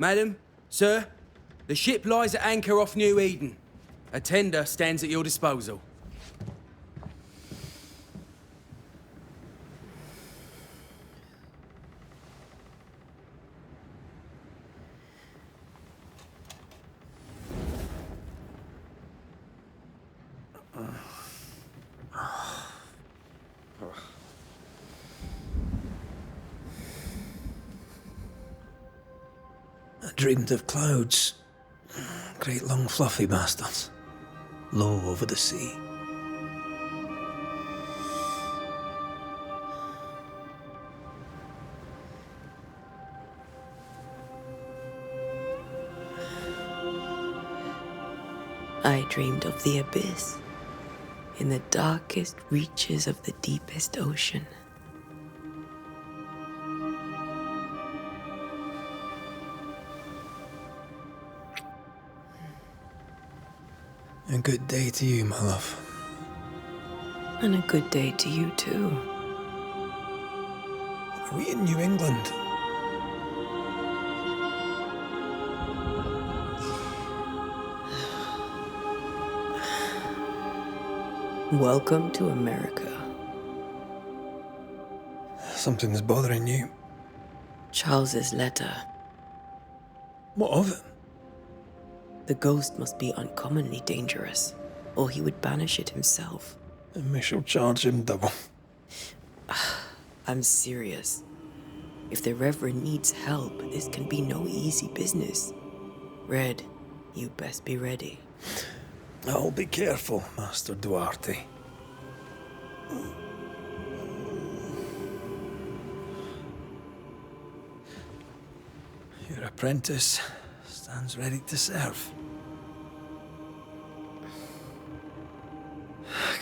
Madam, sir, the ship lies at anchor off New Eden. A tender stands at your disposal. I dreamed of clouds. Great long fluffy bastards. Low over the sea. I dreamed of the abyss, in the darkest reaches of the deepest ocean. A good day to you, my love. And a good day to you, too. Are we in New England? Welcome to America. Something's bothering you. Charles's letter. What of it? The ghost must be uncommonly dangerous, or he would banish it himself. And we shall charge him double. I'm serious. If the Reverend needs help, this can be no easy business. Red, you best be ready. I'll be careful, Master Duarte. Your apprentice stands ready to serve.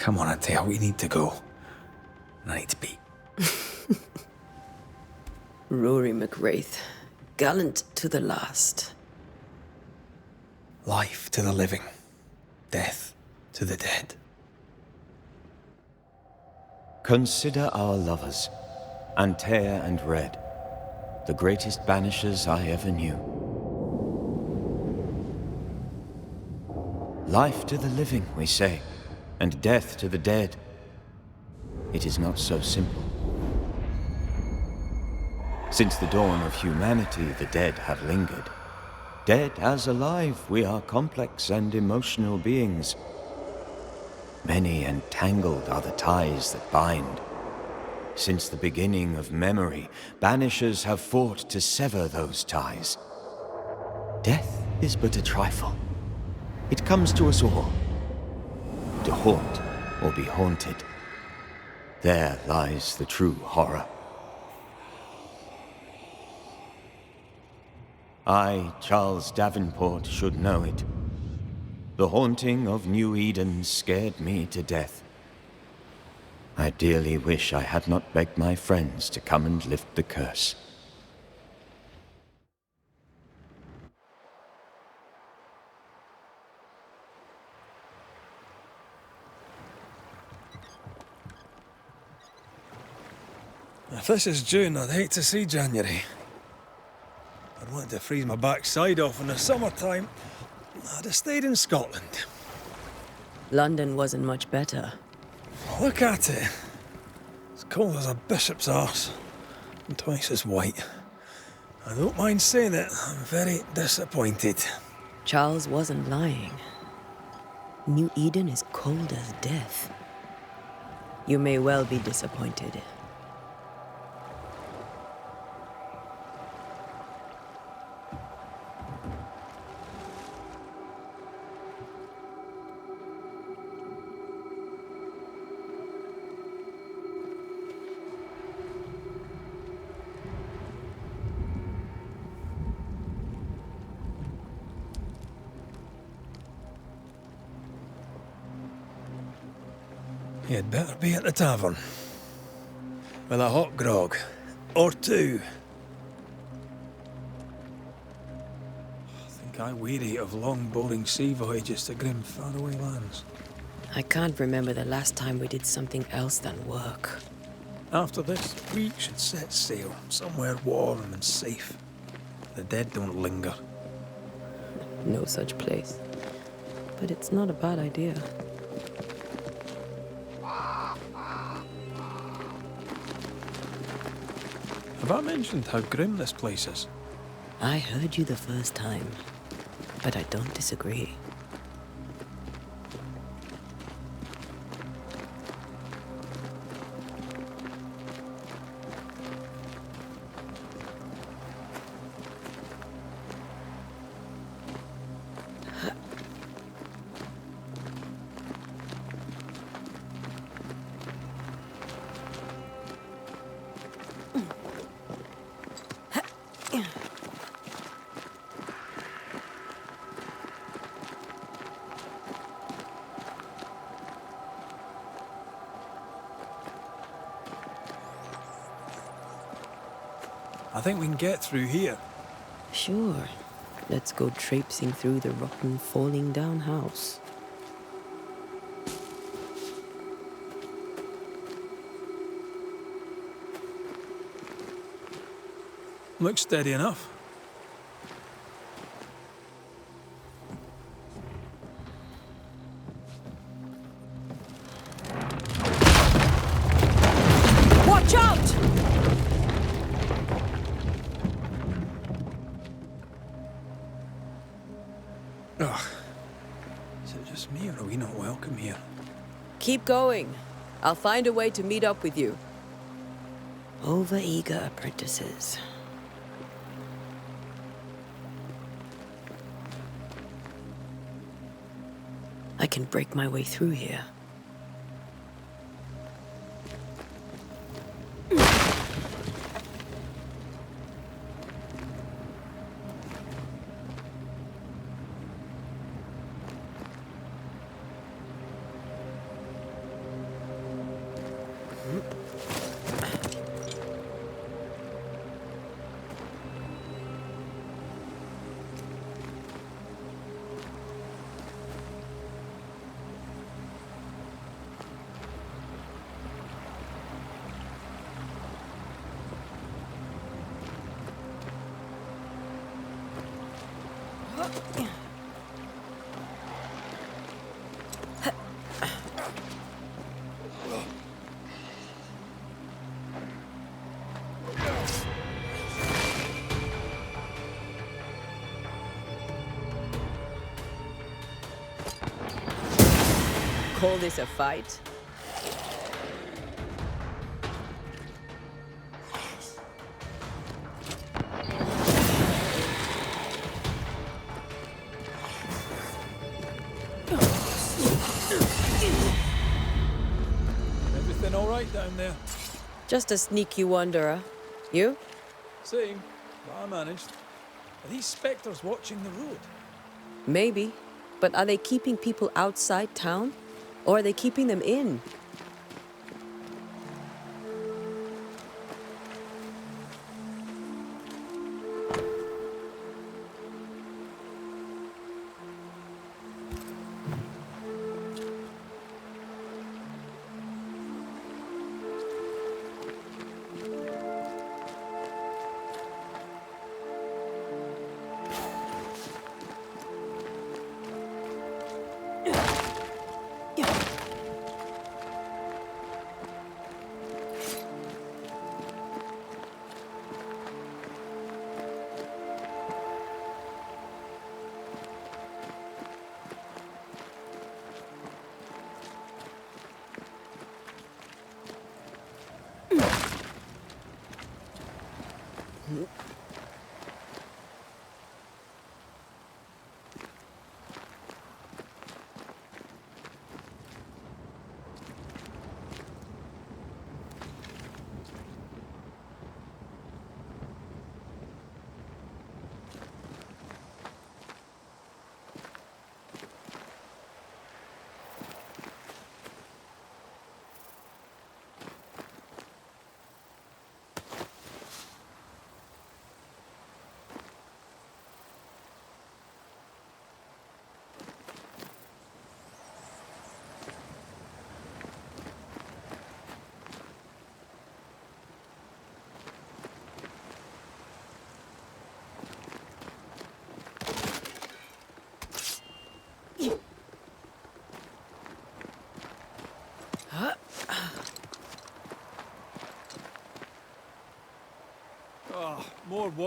Come on, Antea, we need to go. I need to be. Rory McWraith, gallant to the last. Life to the living, death to the dead. Consider our lovers, Antea and Red, the greatest banishers I ever knew. Life to the living, we say, and death to the dead. It is not so simple. Since the dawn of humanity, the dead have lingered. Dead as alive, we are complex and emotional beings. Many and tangled are the ties that bind. Since the beginning of memory, banishers have fought to sever those ties. Death is but a trifle. It comes to us all. To haunt or be haunted. There lies the true horror. I, Charles Davenport, should know it. The haunting of New Eden scared me to death. I dearly wish I had not begged my friends to come and lift the curse. If this is June, I'd hate to see January. I'd want to freeze my backside off in the summertime. I'd have stayed in Scotland. London wasn't much better. Look at it. As cold as a bishop's arse. And twice as white. I don't mind saying it, I'm very disappointed. Charles wasn't lying. New Eden is cold as death. You may well be disappointed. You'd better be at the tavern. With a hot grog. Or two. I think I weary of long, boring sea voyages to grim, faraway lands. I can't remember the last time we did something else than work. After this, we should set sail somewhere warm and safe. the dead don't linger. No such place. But it's not a bad idea. Have I mentioned how grim this place is? I heard you the first time, but I don't disagree. I think we can get through here. Sure. Let's go traipsing through the rotten, falling down house. Looks steady enough. Watch out! Ugh. Is it just me, or are we not welcome here? Keep going. I'll find a way to meet up with you. Overeager apprentices. I can break my way through here. Call this a fight? Everything all right down there? Just a sneaky wanderer. You? Same, but I managed. Are these spectres watching the road? Maybe. But are they keeping people outside town? Or are they keeping them in?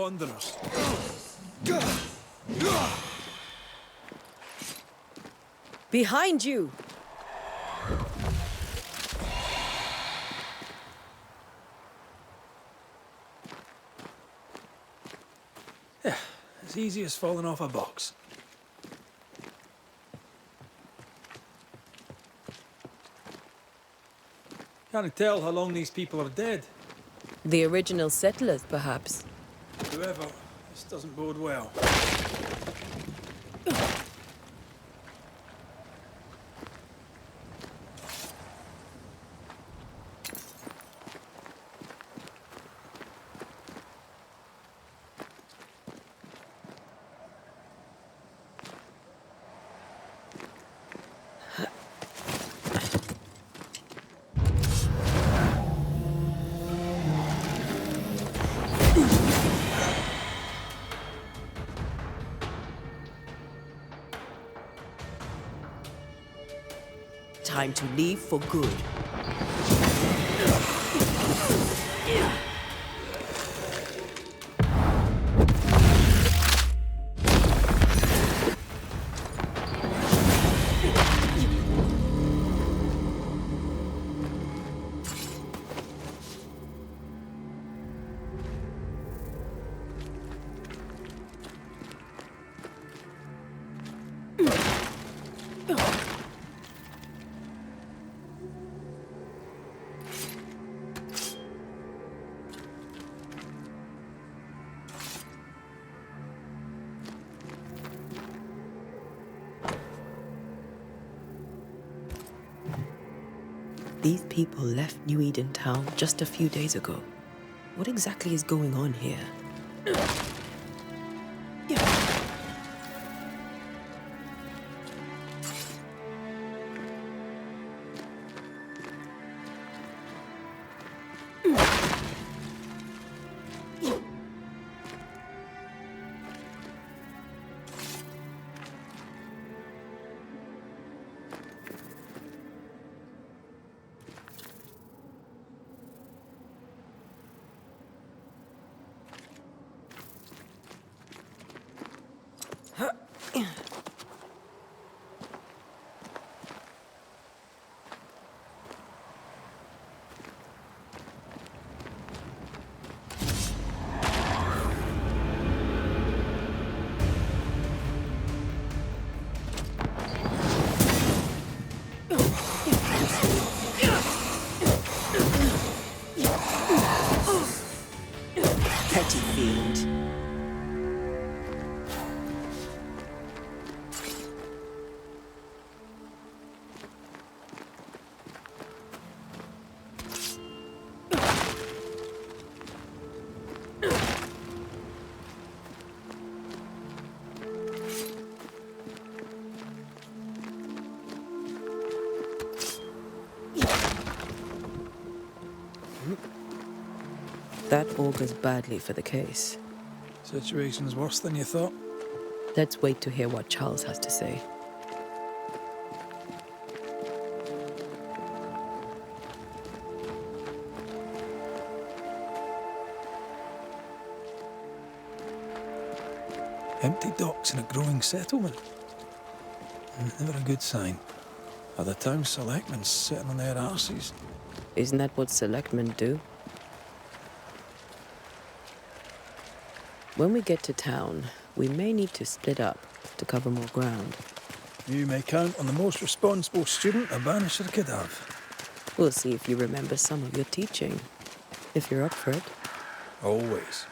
wanderers. Behind you! Yeah, as easy as falling off a box. Can't tell how long these people are dead. The original settlers, perhaps. However, this doesn't bode well. Time to leave for good. These people left New Eden town just a few days ago. What exactly is going on here? Petty fiend. That augurs badly for the case. Situation's worse than you thought. Let's wait to hear what Charles has to say. Empty docks in a growing settlement. Never a good sign. Are the town selectmen sitting on their arses? Isn't that what selectmen do? When we get to town, we may need to split up to cover more ground. You may count on the most responsible student a Banisher could have. We'll see if you remember some of your teaching, if you're up for it. Always.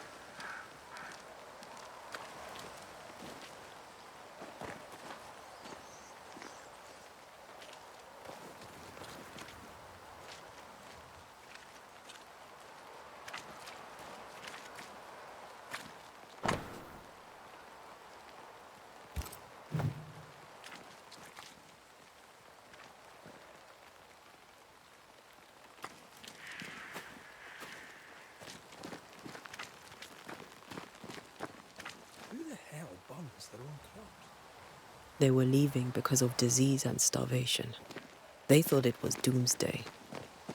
Their own crops. They were leaving because of disease and starvation. They thought it was doomsday.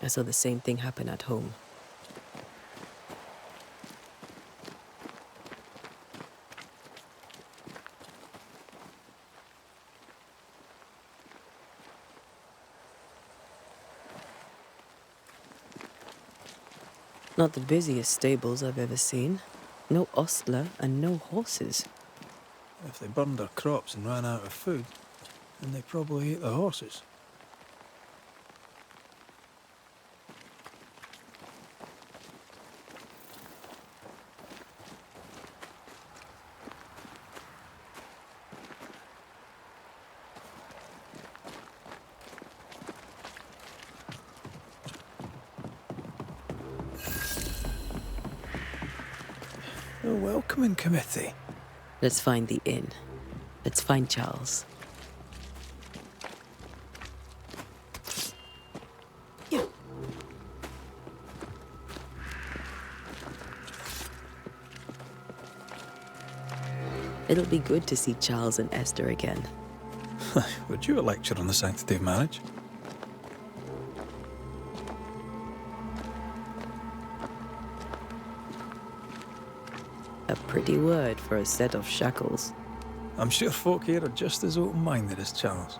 I saw the same thing happen at home. Not the busiest stables I've ever seen. No ostler and no horses. If they burned their crops and ran out of food, then they probably ate the horses. A welcoming committee. Let's find the inn. Let's find Charles. It'll be good to see Charles and Esther again. Would you a lecture on the sanctity of marriage? A pretty word for a set of shackles. I'm sure folk here are just as open-minded as Charles.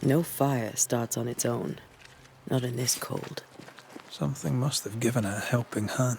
No fire starts on its own. Not in this cold. Something must have given it a helping hand.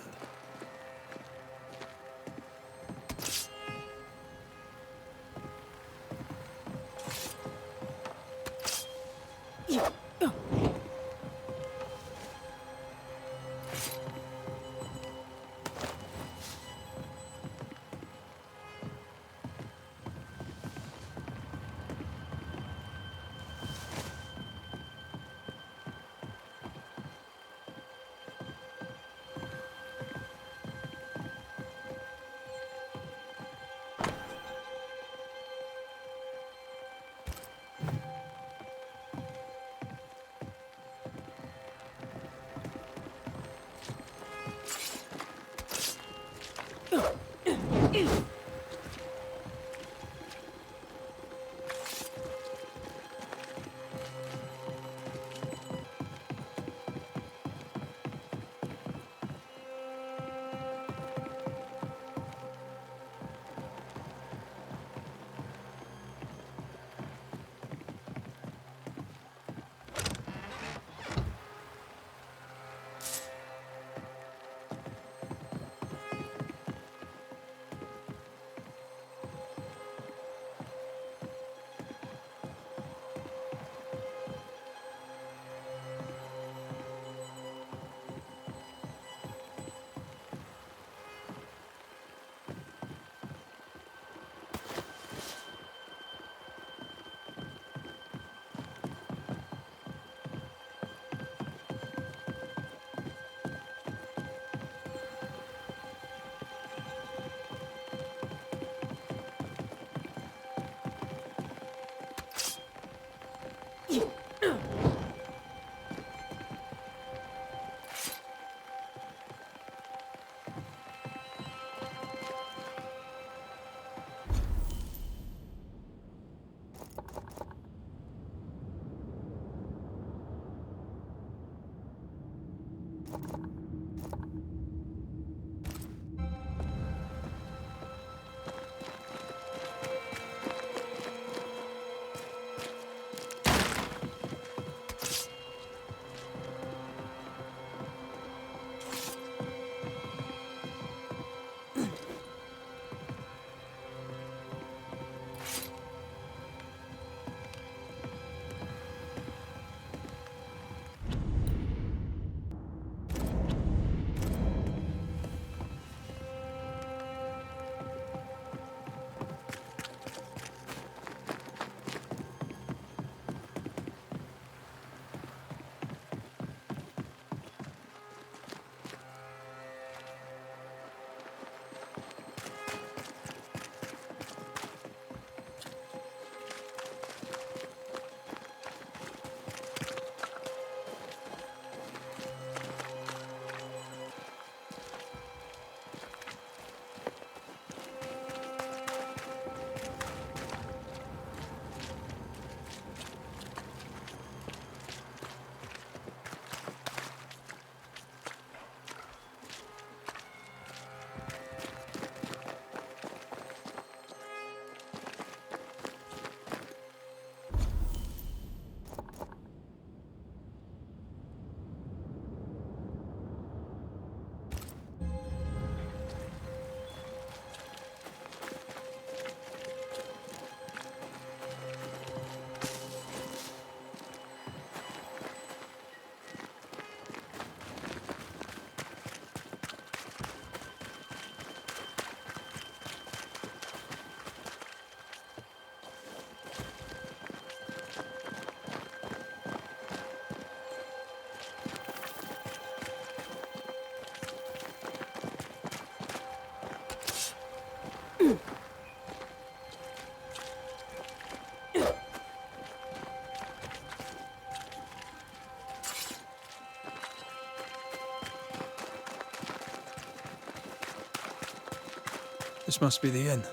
This must be the inn.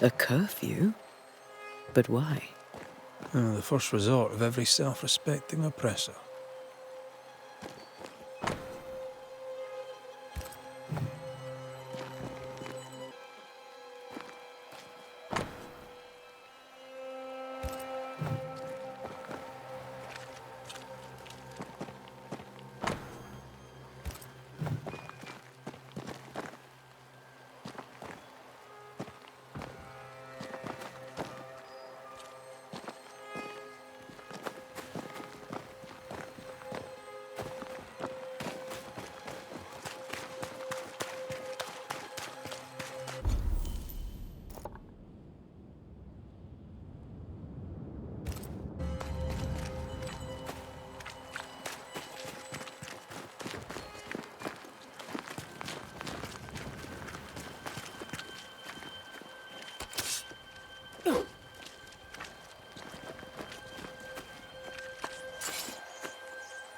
A curfew? But why? The first resort of every self-respecting oppressor.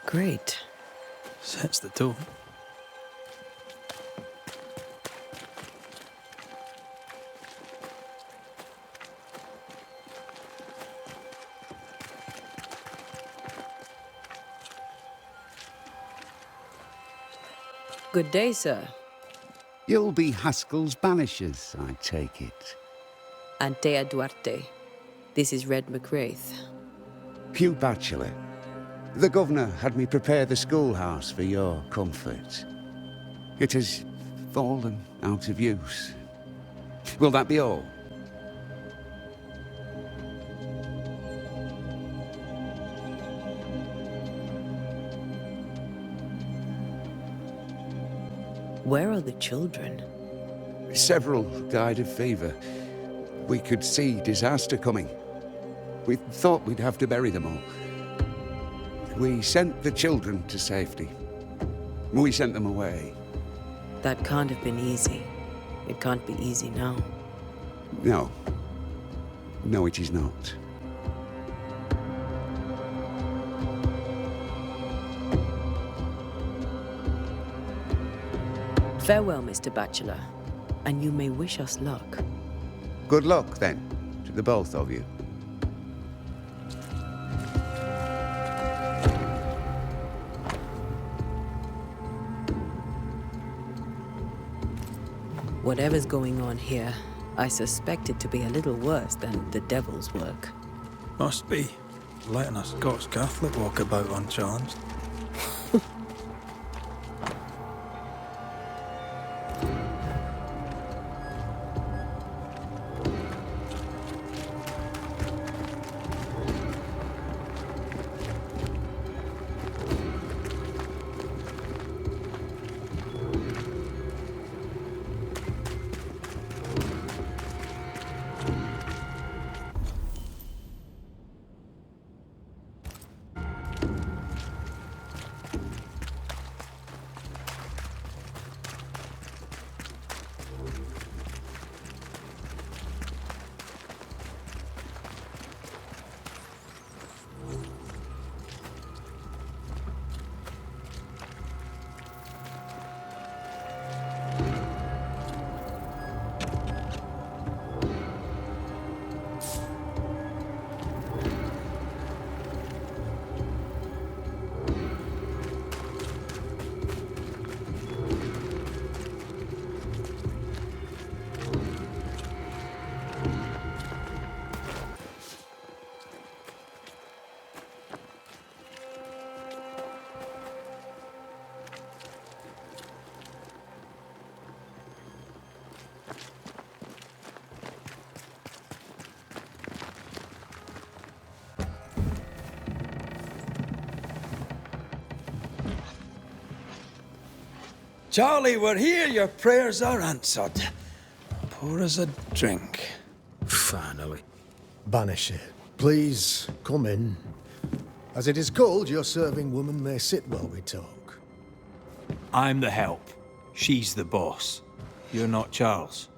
Great. Sets the tone. Good day, sir. You'll be Haskell's Banishers, I take it. Antea Duarte. This is Red McRaith. Hugh Bachelor. The governor had me prepare the schoolhouse for your comfort. It has fallen out of use. Will that be all? Where are the children? Several died of fever. we could see disaster coming. We thought we'd have to bury them all. We sent the children to safety. We sent them away. That can't have been easy. It can't be easy now. No. No, it is not. Farewell, Mr. Bachelor, and you may wish us luck. Good luck, then, to the both of you. Whatever's going on here, I suspect it to be a little worse than the devil's work. Must be. Letting a Scots Catholic walk about unchallenged. Charlie, we're here. Your prayers are answered. Pour us a drink. Finally. Banisher, please come in. As it is cold, your serving woman may sit while we talk. I'm the help. She's the boss. You're not Charles.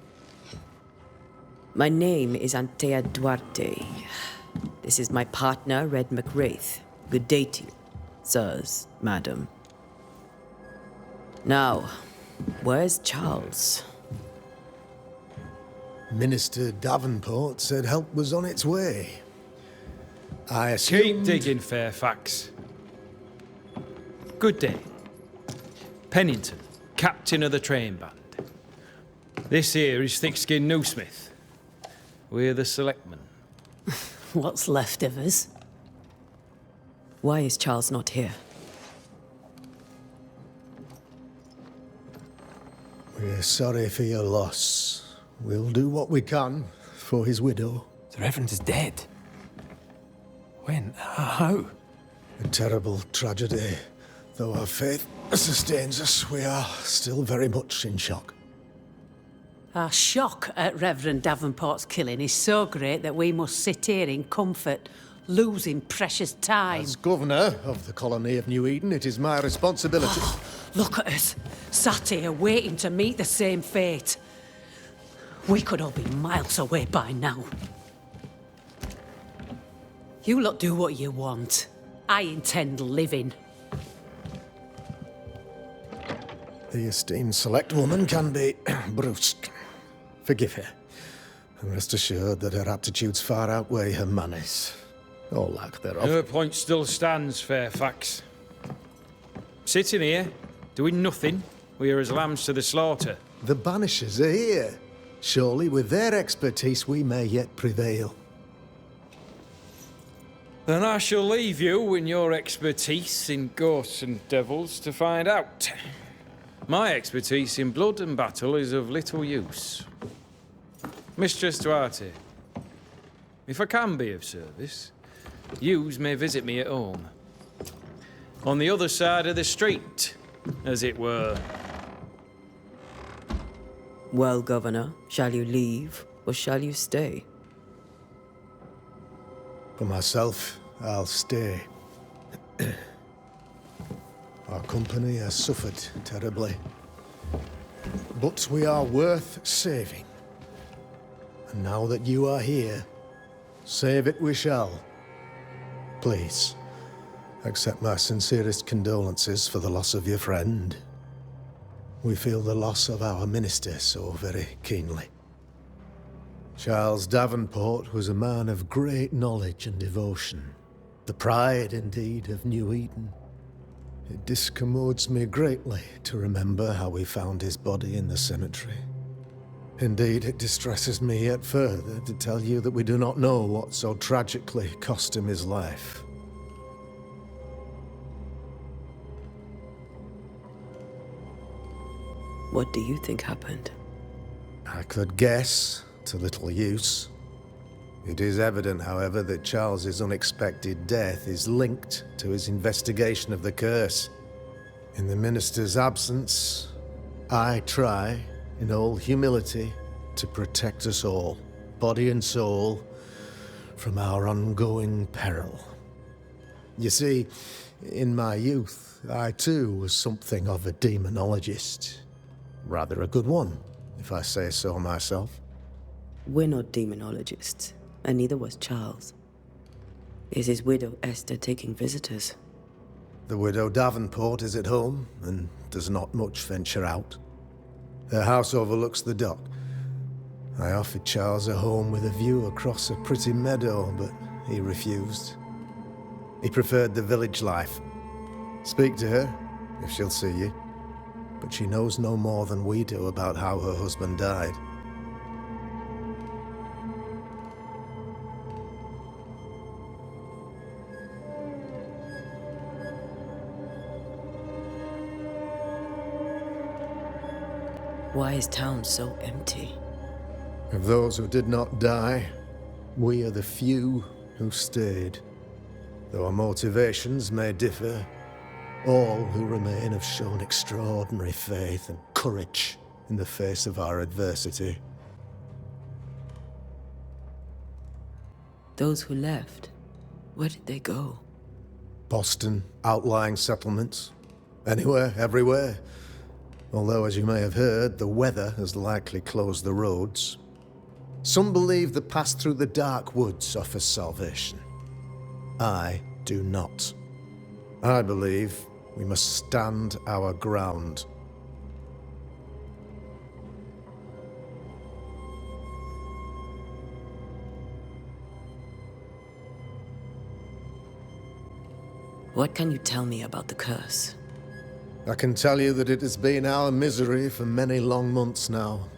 My name is Antea Duarte. This is my partner, Red McRaith. Good day to you, sirs, madam. Now, where's Charles? Minister Davenport said help was on its way. I assumed... Keep digging, Fairfax. Good day. Pennington, captain of the train band. This here is Thick-Skinned Newsmith. We're the selectmen. What's left of us? Why is Charles not here? We're sorry for your loss. We'll do what we can for his widow. The Reverend is dead. When? How? A terrible tragedy. Though our faith sustains us, we are still very much in shock. Our shock at Reverend Davenport's killing is so great that we must sit here in comfort, losing precious time. As governor of the colony of New Eden, it is my responsibility... Look at us, sat here waiting to meet the same fate. We could all be miles away by now. You lot do what you want. I intend living. The esteemed select woman can be brusque. Forgive her. And rest assured that her aptitudes far outweigh her manners. Or lack thereof. Her point still stands, Fairfax. Sitting here, doing nothing, we are as lambs to the slaughter. The Banishers are here. Surely with their expertise we may yet prevail. Then I shall leave you in your expertise in ghosts and devils to find out. My expertise in blood and battle is of little use. Mistress Duarte, if I can be of service, yous may visit me at home. On the other side of the street, as it were. Well, Governor, shall you leave? Or shall you stay? For myself, I'll stay. Our company has suffered terribly. But we are worth saving. And now that you are here, save it we shall. Please, accept my sincerest condolences for the loss of your friend. We feel the loss of our minister so very keenly. Charles Davenport was a man of great knowledge and devotion. The pride, indeed, of New Eden. It discommodes me greatly to remember how we found his body in the cemetery. Indeed, it distresses me yet further to tell you that we do not know what so tragically cost him his life. What do you think happened? I could guess, to little use. It is evident, however, that Charles's unexpected death is linked to his investigation of the curse. In the minister's absence, I try, in all humility, to protect us all, body and soul, from our ongoing peril. You see, in my youth, I too was something of a demonologist. Rather a good one, if I say so myself. We're not demonologists, and neither was Charles. Is his widow Esther taking visitors? The widow Davenport is at home, and does not much venture out. Her house overlooks the dock. I offered Charles a home with a view across a pretty meadow, but he refused. He preferred the village life. Speak to her, if she'll see you. But she knows no more than we do about how her husband died. Why is town so empty? Of those who did not die, we are the few who stayed. Though our motivations may differ, all who remain have shown extraordinary faith and courage in the face of our adversity. Those who left, where did they go? Boston, outlying settlements. Anywhere, everywhere. Although, as you may have heard, the weather has likely closed the roads. Some believe the path through the dark woods offers salvation. I do not. I believe we must stand our ground. What can you tell me about the curse? I can tell you that it has been our misery for many long months now,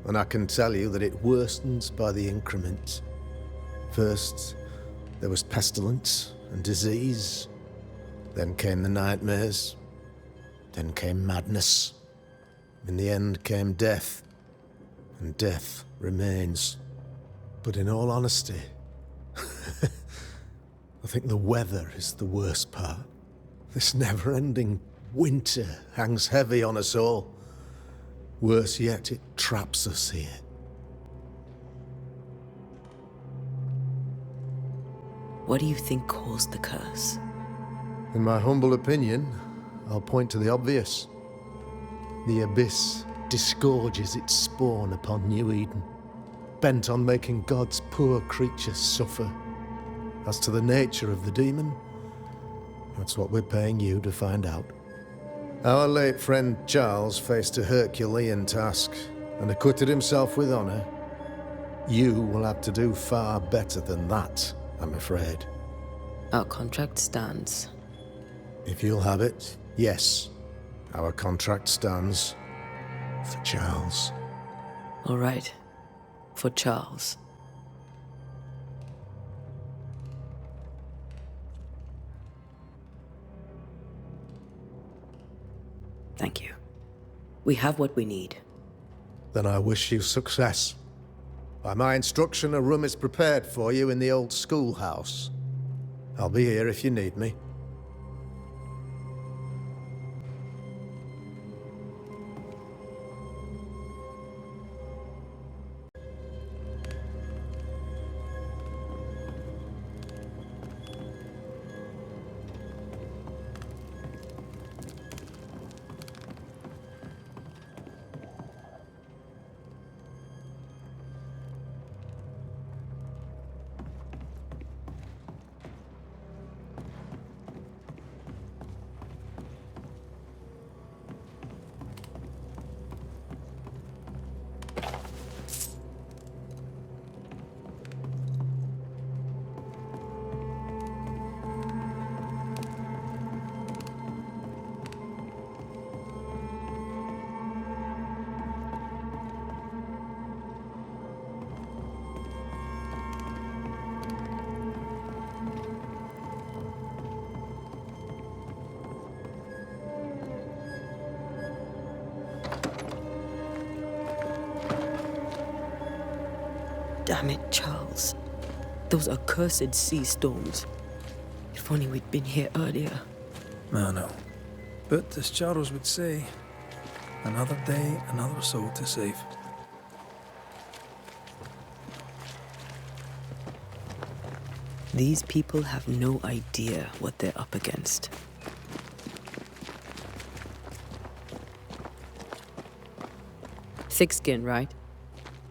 and I can tell you that it worsens by the increment. First, there was pestilence and disease. Then came the nightmares. Then came madness. In the end came death. And death remains. But in all honesty, I think the weather is the worst part. This never-ending winter hangs heavy on us all. Worse yet, it traps us here. What do you think caused the curse? In my humble opinion, I'll point to the obvious. The Abyss disgorges its spawn upon New Eden, bent on making God's poor creatures suffer. As to the nature of the demon, that's what we're paying you to find out. Our late friend Charles faced a Herculean task and acquitted himself with honor. You will have to do far better than that, I'm afraid. Our contract stands. If you'll have it, yes. Our contract stands for Charles. All right. For Charles. Thank you. We have what we need. Then I wish you success. By my instruction, a room is prepared for you in the old schoolhouse. I'll be here if you need me. Damn it, Charles. Those accursed sea storms. If only we'd been here earlier. I know. But as Charles would say, another day, another soul to save. These people have no idea what they're up against. Thick skin, right?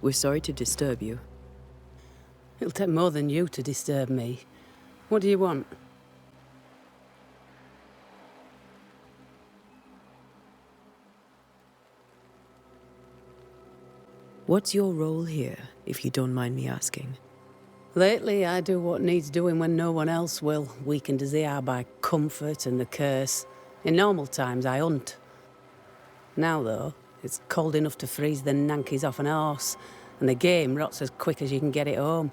We're sorry to disturb you. It'll take more than you to disturb me. What do you want? What's your role here, if you don't mind me asking? Lately, I do what needs doing when no one else will, weakened as they are by comfort and the curse. In normal times, I hunt. Now, though, it's cold enough to freeze the nankies off an horse, and the game rots as quick as you can get it home.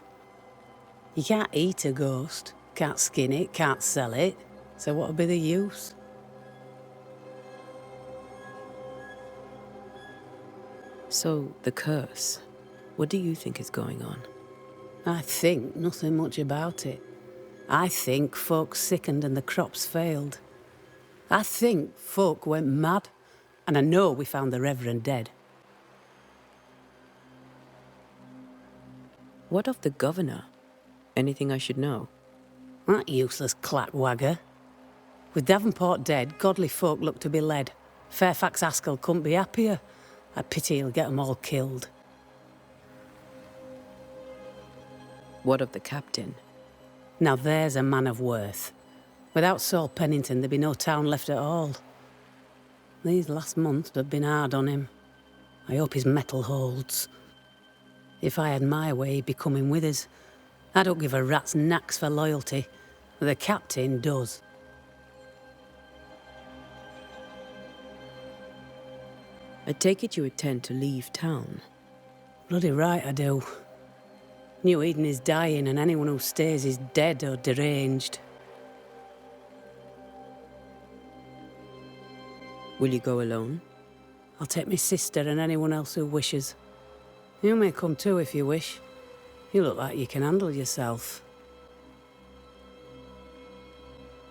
You can't eat a ghost, can't skin it, can't sell it, so what'll be the use? So, the curse. What do you think is going on? I think nothing much about it. I think folk sickened and the crops failed. I think folk went mad, and I know we found the Reverend dead. What of the governor? Anything I should know? That useless clackwagger. With Davenport dead, godly folk look to be led. Fairfax Askell couldn't be happier. I pity he'll get 'em all killed. What of the captain? Now there's a man of worth. Without Saul Pennington, there'd be no town left at all. These last months have been hard on him. I hope his mettle holds. If I had my way, he'd be coming with us. I don't give a rat's knacks for loyalty, but the captain does. I take it you intend to leave town. Bloody right I do. New Eden is dying, and anyone who stays is dead or deranged. Will you go alone? I'll take my sister and anyone else who wishes. You may come too if you wish. You look like you can handle yourself.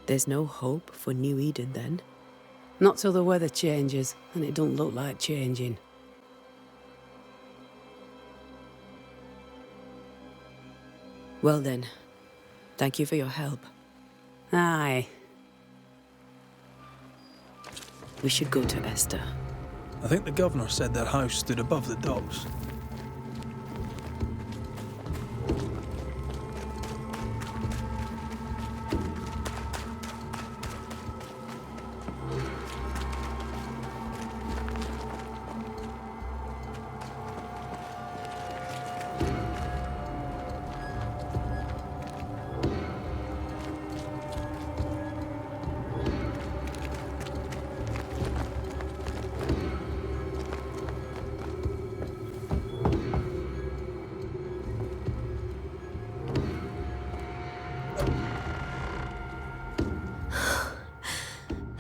There's no hope for New Eden then? Not till the weather changes, and it don't look like changing. Well then, thank you for your help. Aye. We should go to Esther. I think the governor said their house stood above the docks.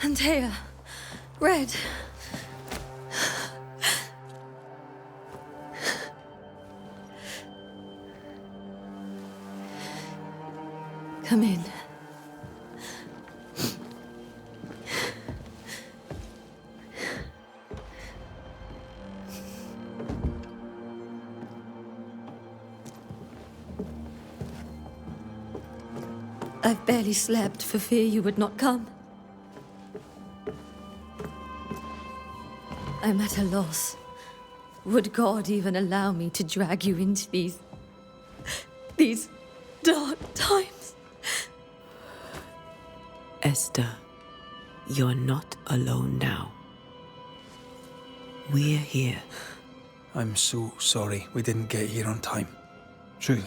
Antea, Red. Come in. I've barely slept for fear you would not come. I'm at a loss. Would God even allow me to drag you into these dark times? Esther, you're not alone now. We're here. I'm so sorry we didn't get here on time. Truly.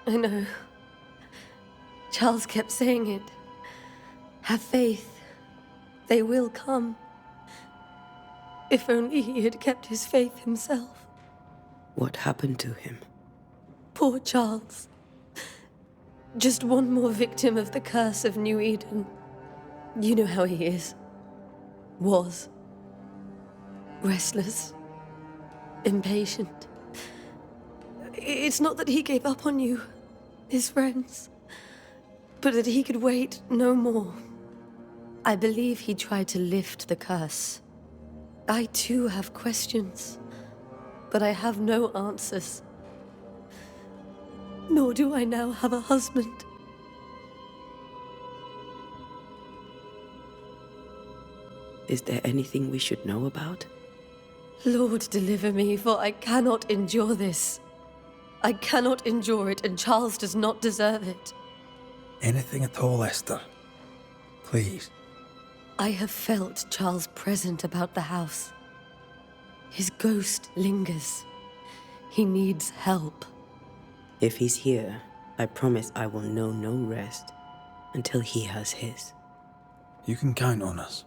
I know. Charles kept saying it. Have faith. They will come. If only he had kept his faith himself. What happened to him? Poor Charles. Just one more victim of the curse of New Eden. You know how he is. Was. Restless. Impatient. It's not that he gave up on you, his friends, but that he could wait no more. I believe he tried to lift the curse. I too have questions, but I have no answers. Nor do I now have a husband. Is there anything we should know about? Lord, deliver me, for I cannot endure this. I cannot endure it, and Charles does not deserve it. Anything at all, Esther. Please. I have felt Charles present about the house. His ghost lingers. He needs help. If he's here, I promise I will know no rest until he has his. You can count on us.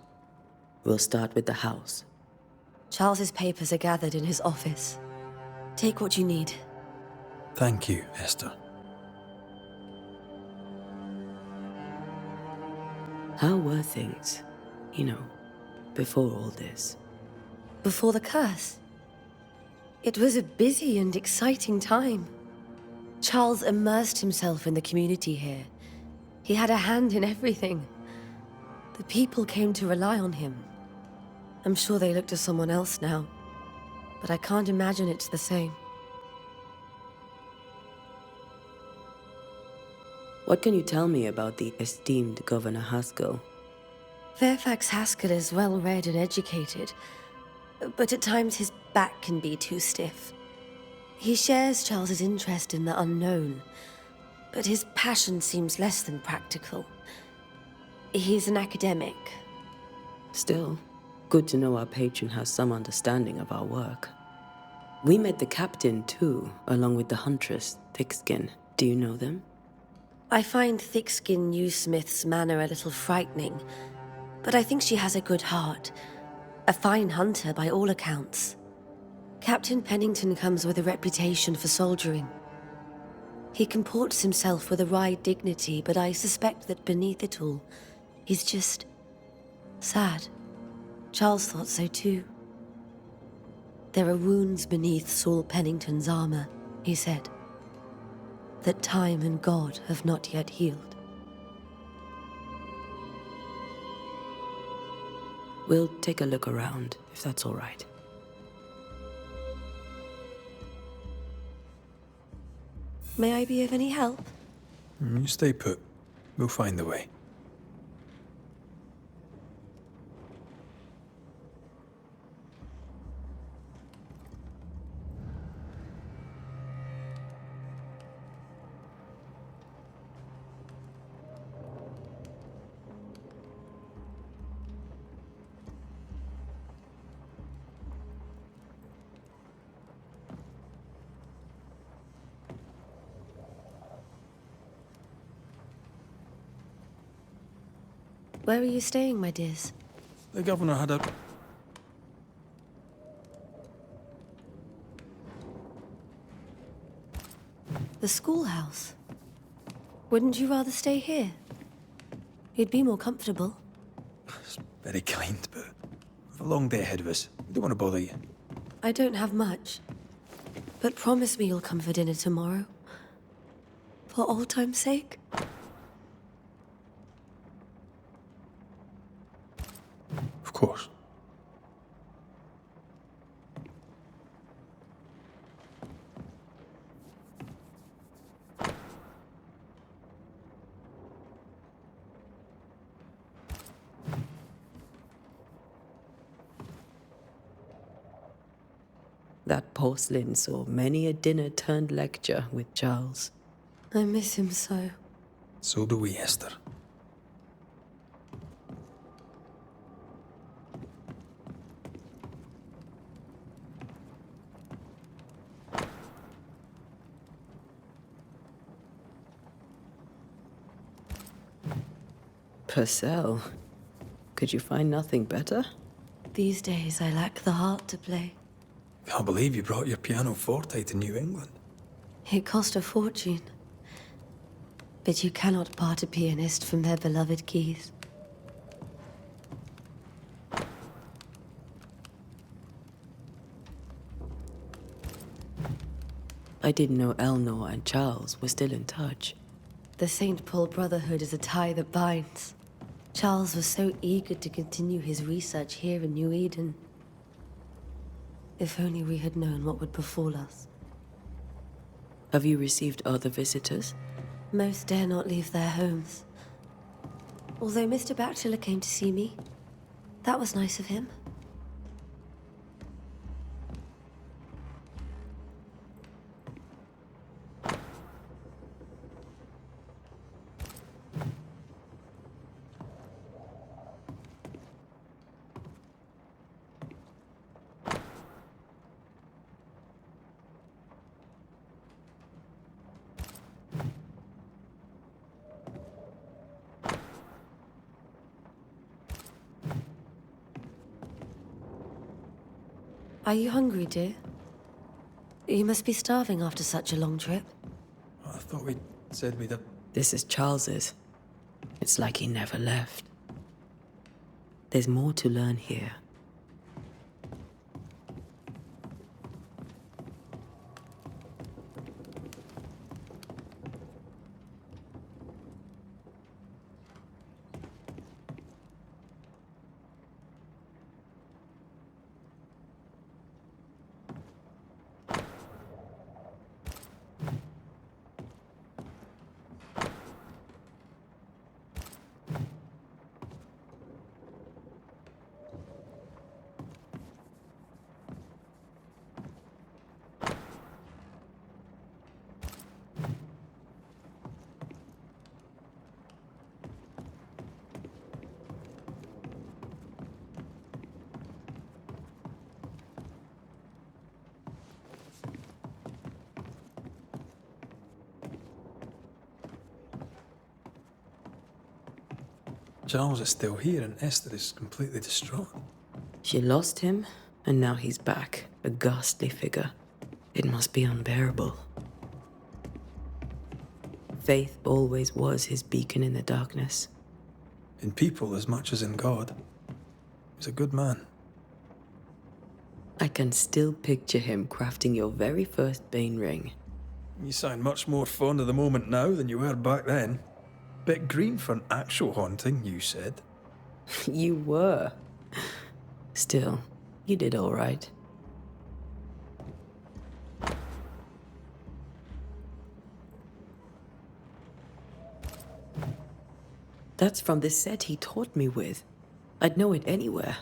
We'll start with the house. Charles's papers are gathered in his office. Take what you need. Thank you, Esther. How were things, before all this? Before the curse? It was a busy and exciting time. Charles immersed himself in the community here. He had a hand in everything. The people came to rely on him. I'm sure they look to someone else now, but I can't imagine it's the same. What can you tell me about the esteemed Governor Haskell? Fairfax Haskell is well-read and educated, but at times his back can be too stiff. He shares Charles's interest in the unknown, but his passion seems less than practical. He's an academic. Still, good to know our patron has some understanding of our work. We met the captain, too, along with the huntress, Thickskin. Do you know them? I find Thickskin Newsmith's manner a little frightening, but I think she has a good heart. A fine hunter by all accounts. Captain Pennington comes with a reputation for soldiering. He comports himself with a wry dignity, but I suspect that beneath it all, he's just sad. Charles thought so too. There are wounds beneath Saul Pennington's armor, he said, that time and God have not yet healed. We'll take a look around, if that's all right. May I be of any help? You stay put. We'll find the way. Where are you staying, my dears? The governor had a... The schoolhouse. Wouldn't you rather stay here? You'd be more comfortable. It's very kind, but we've a long day ahead of us. We don't want to bother you. I don't have much. But promise me you'll come for dinner tomorrow. For old time's sake. Of course. That porcelain saw many a dinner-turned-lecture with Charles. I miss him so. So do we, Esther. Purcell. Could you find nothing better? These days I lack the heart to play. Can't believe you brought your pianoforte to New England. It cost a fortune. But you cannot part a pianist from their beloved keys. I didn't know Elnor and Charles were still in touch. The St. Paul Brotherhood is a tie that binds. Charles was so eager to continue his research here in New Eden. If only we had known what would befall us. Have you received other visitors? Most dare not leave their homes. Although Mr. Bachelor came to see me, that was nice of him. Are you hungry, dear? You must be starving after such a long trip. I thought we said we'd have... This is Charles's. It's like he never left. There's more to learn here. Charles is still here and Esther is completely distraught. She lost him, and now he's back, a ghastly figure. It must be unbearable. Faith always was his beacon in the darkness. In people as much as in God. He's a good man. I can still picture him crafting your very first Bane ring. You sound much more fond of the moment now than you were back then. Bit green for an actual haunting, you said. You were. Still, you did all right. That's from the set he taught me with. I'd know it anywhere.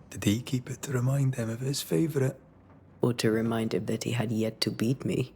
Did he keep it to remind him of his favourite? Or to remind him that he had yet to beat me.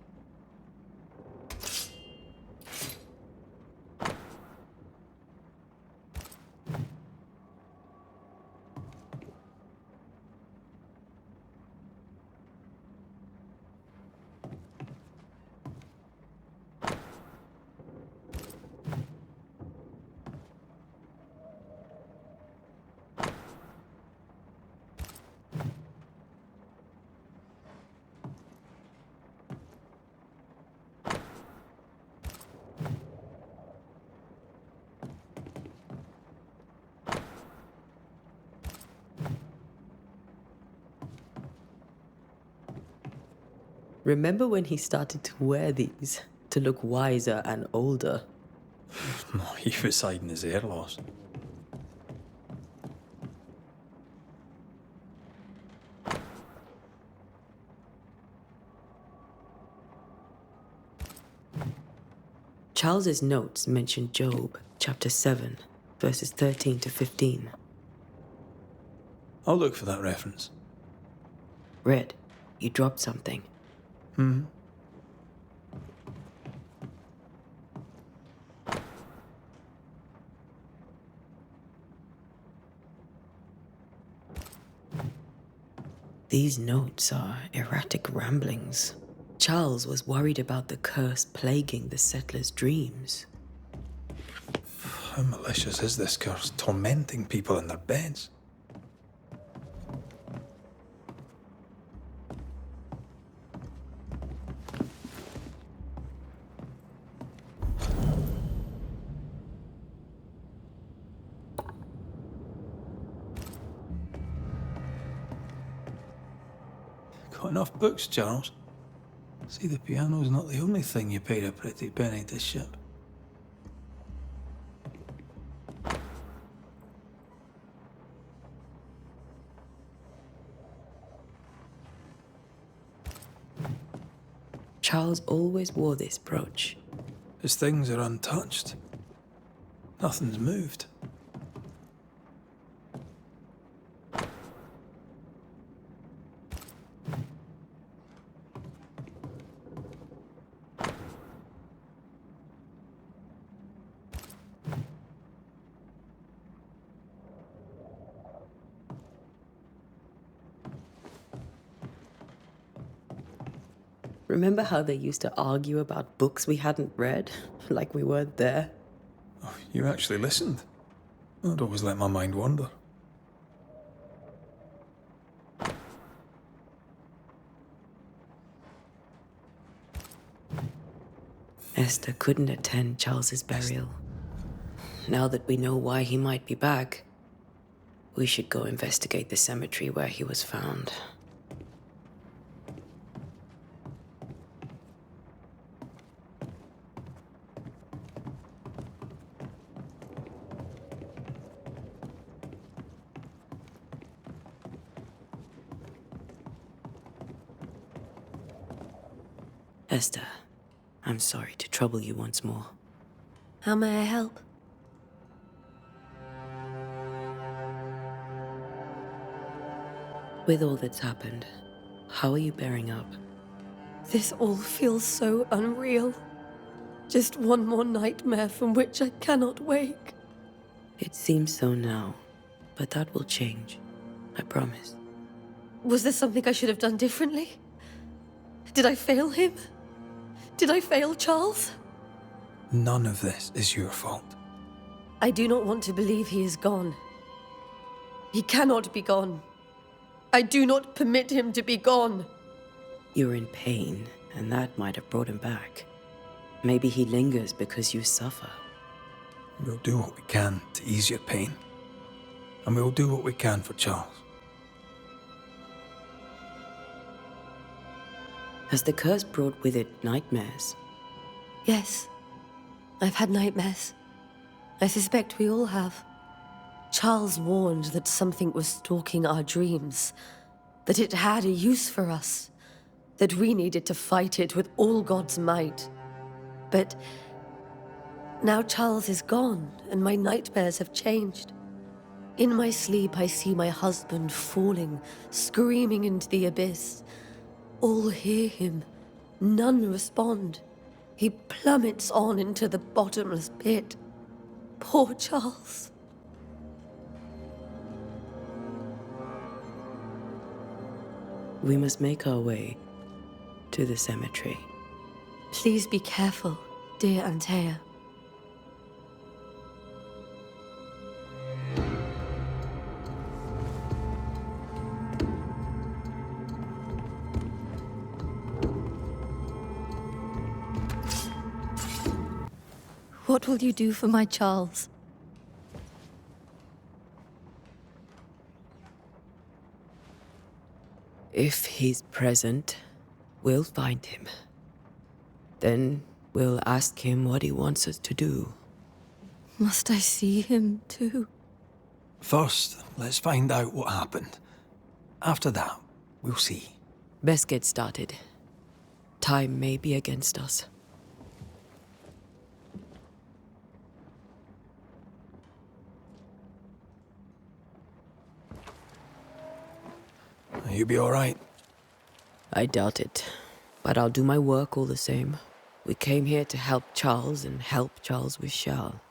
Remember when he started to wear these to look wiser and older? He was hiding his hair loss. Charles's notes mention Job, chapter 7, verses 13 to 15. I'll look for that reference. Red, you dropped something. These notes are erratic ramblings. Charles was worried about the curse plaguing the settlers' dreams. How malicious is this curse, tormenting people in their beds? Got enough books, Charles? See, the piano's not the only thing you paid a pretty penny to ship. Charles always wore this brooch. His things are untouched. Nothing's moved. Remember how they used to argue about books we hadn't read? Like we weren't there? Oh, you actually listened? I'd always let my mind wander. Esther couldn't attend Charles's burial. Now that we know why he might be back, we should go investigate the cemetery where he was found. Esther, I'm sorry to trouble you once more. How may I help? With all that's happened, how are you bearing up? This all feels so unreal. Just one more nightmare from which I cannot wake. It seems so now, but that will change. I promise. Was there something I should have done differently? Did I fail him? Did I fail Charles? None of this is your fault. I do not want to believe he is gone. He cannot be gone. I do not permit him to be gone. You're in pain, and that might have brought him back. Maybe he lingers because you suffer. We'll do what we can to ease your pain. And we'll do what we can for Charles. Has the curse brought with it nightmares? Yes. I've had nightmares. I suspect we all have. Charles warned that something was stalking our dreams, that it had a use for us, that we needed to fight it with all God's might. But now Charles is gone, and my nightmares have changed. In my sleep, I see my husband falling, screaming into the abyss. All hear him. None respond. He plummets on into the bottomless pit. Poor Charles. We must make our way to the cemetery. Please be careful, dear Antea. What will you do for my Charles? If he's present, we'll find him. Then we'll ask him what he wants us to do. Must I see him too? First, let's find out what happened. After that, we'll see. Best get started. Time may be against us. You'll be all right. I doubt it, but I'll do my work all the same. We came here to help Charles, and help Charles we shall.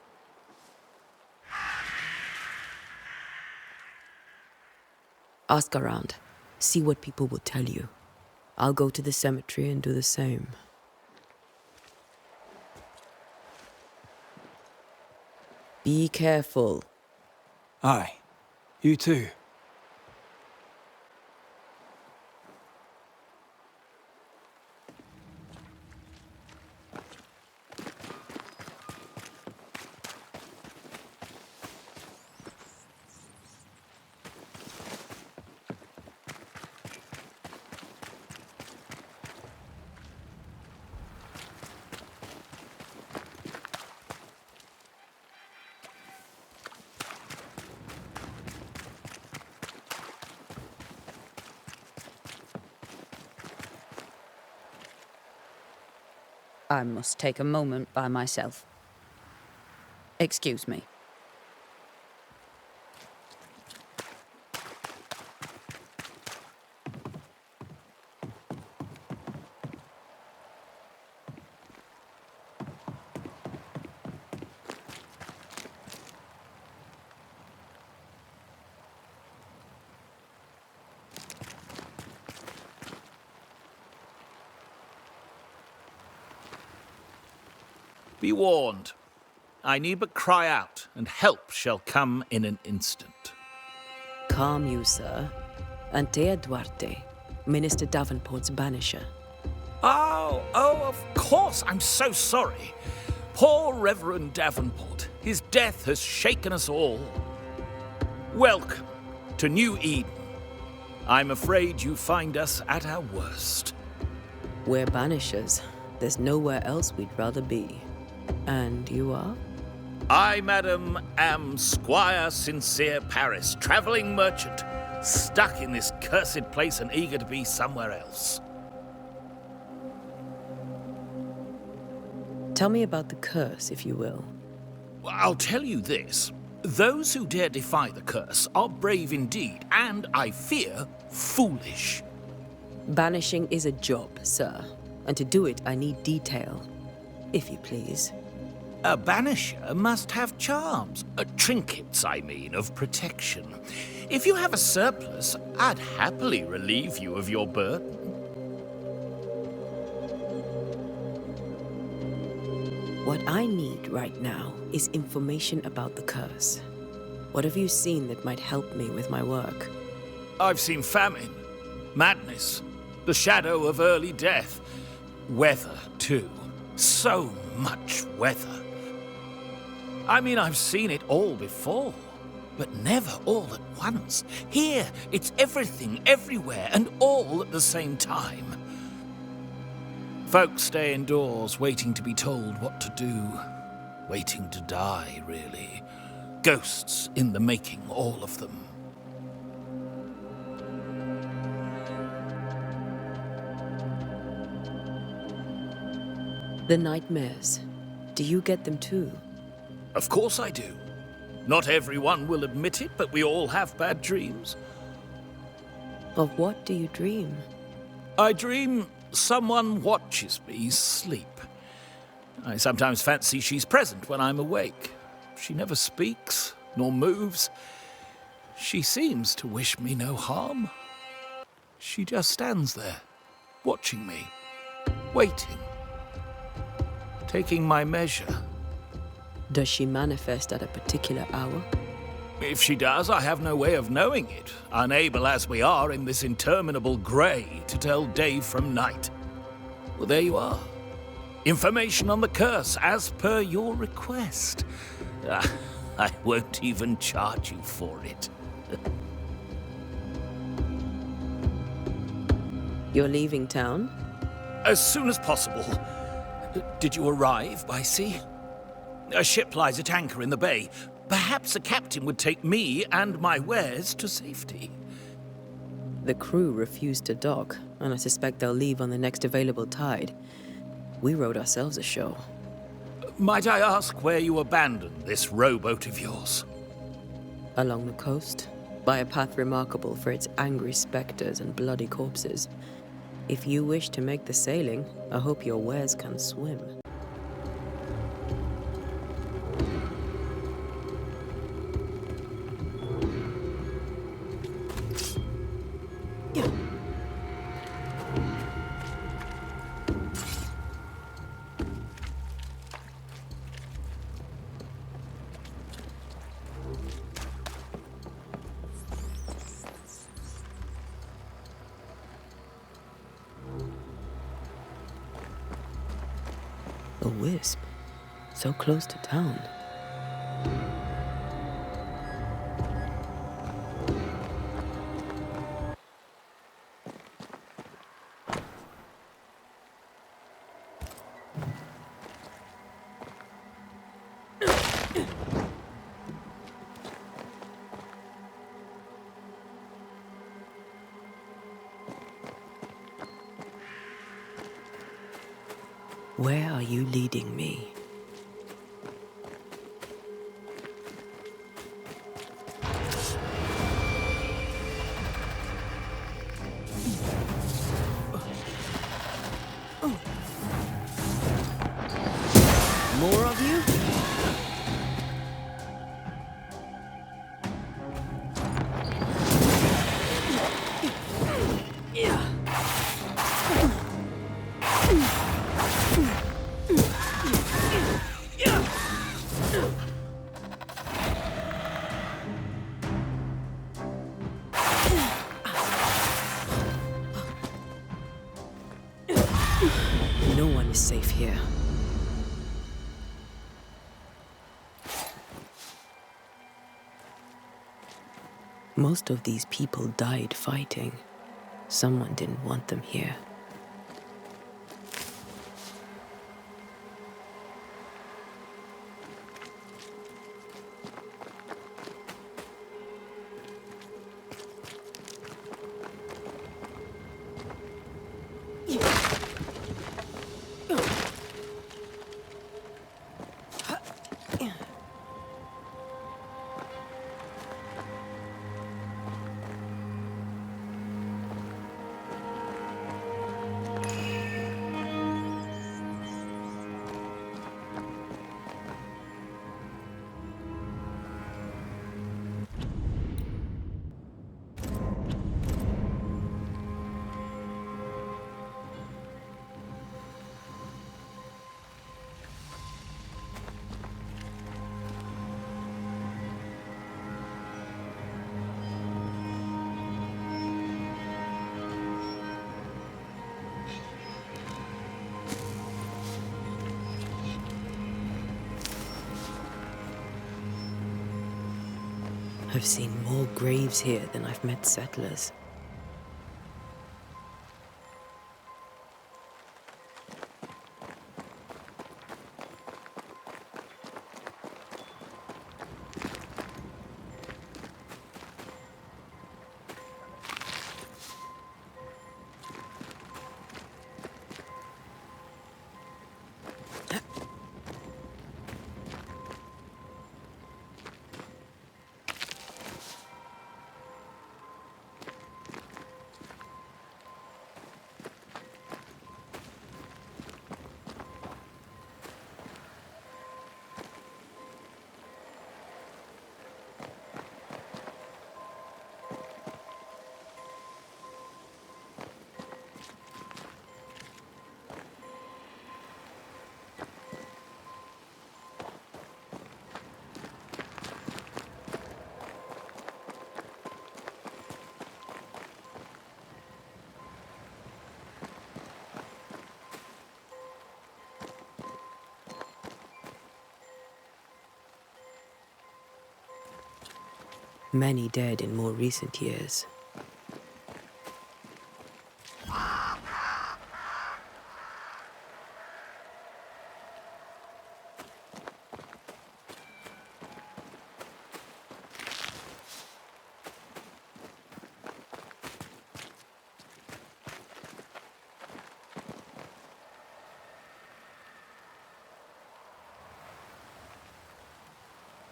Ask around. See what people will tell you. I'll go to the cemetery and do the same. Be careful. Aye. You too. I must take a moment by myself. Excuse me. Be warned. I need but cry out, and help shall come in an instant. Calm you, sir. Antea Duarte, Minister Davenport's banisher. Oh, of course. I'm so sorry. Poor Reverend Davenport. His death has shaken us all. Welcome to New Eden. I'm afraid you find us at our worst. We're banishers. There's nowhere else we'd rather be. And you are? I, madam, am Squire Sincere Paris, travelling merchant, stuck in this cursed place and eager to be somewhere else. Tell me about the curse, if you will. I'll tell you this. Those who dare defy the curse are brave indeed, and, I fear, foolish. Banishing is a job, sir. And to do it, I need detail. If you please. A banisher must have charms. Trinkets, I mean, of protection. If you have a surplus, I'd happily relieve you of your burden. What I need right now is information about the curse. What have you seen that might help me with my work? I've seen famine, madness, the shadow of early death, weather, too. So much weather. I mean, I've seen it all before, but never all at once. Here, it's everything, everywhere, and all at the same time. Folks stay indoors, waiting to be told what to do. Waiting to die, really. Ghosts in the making, all of them. The nightmares. Do you get them too? Of course I do. Not everyone will admit it, but we all have bad dreams. Of what do you dream? I dream someone watches me sleep. I sometimes fancy she's present when I'm awake. She never speaks, nor moves. She seems to wish me no harm. She just stands there, watching me, waiting, taking my measure. Does she manifest at a particular hour? If she does, I have no way of knowing it, unable as we are in this interminable grey to tell day from night. Well, there you are. Information on the curse, as per your request. I won't even charge you for it. You're leaving town? As soon as possible. Did you arrive by sea? A ship lies at anchor in the bay. Perhaps a captain would take me and my wares to safety. The crew refused to dock, and I suspect they'll leave on the next available tide. We rode ourselves ashore. Might I ask where you abandoned this rowboat of yours? Along the coast, by a path remarkable for its angry specters and bloody corpses. If you wish to make the sailing, I hope your wares can swim. A wisp, so close to town. Where are you leading me? More of you? No one is safe here. Most of these people died fighting. Someone didn't want them here. I've seen more graves here than I've met settlers. Many dead in more recent years.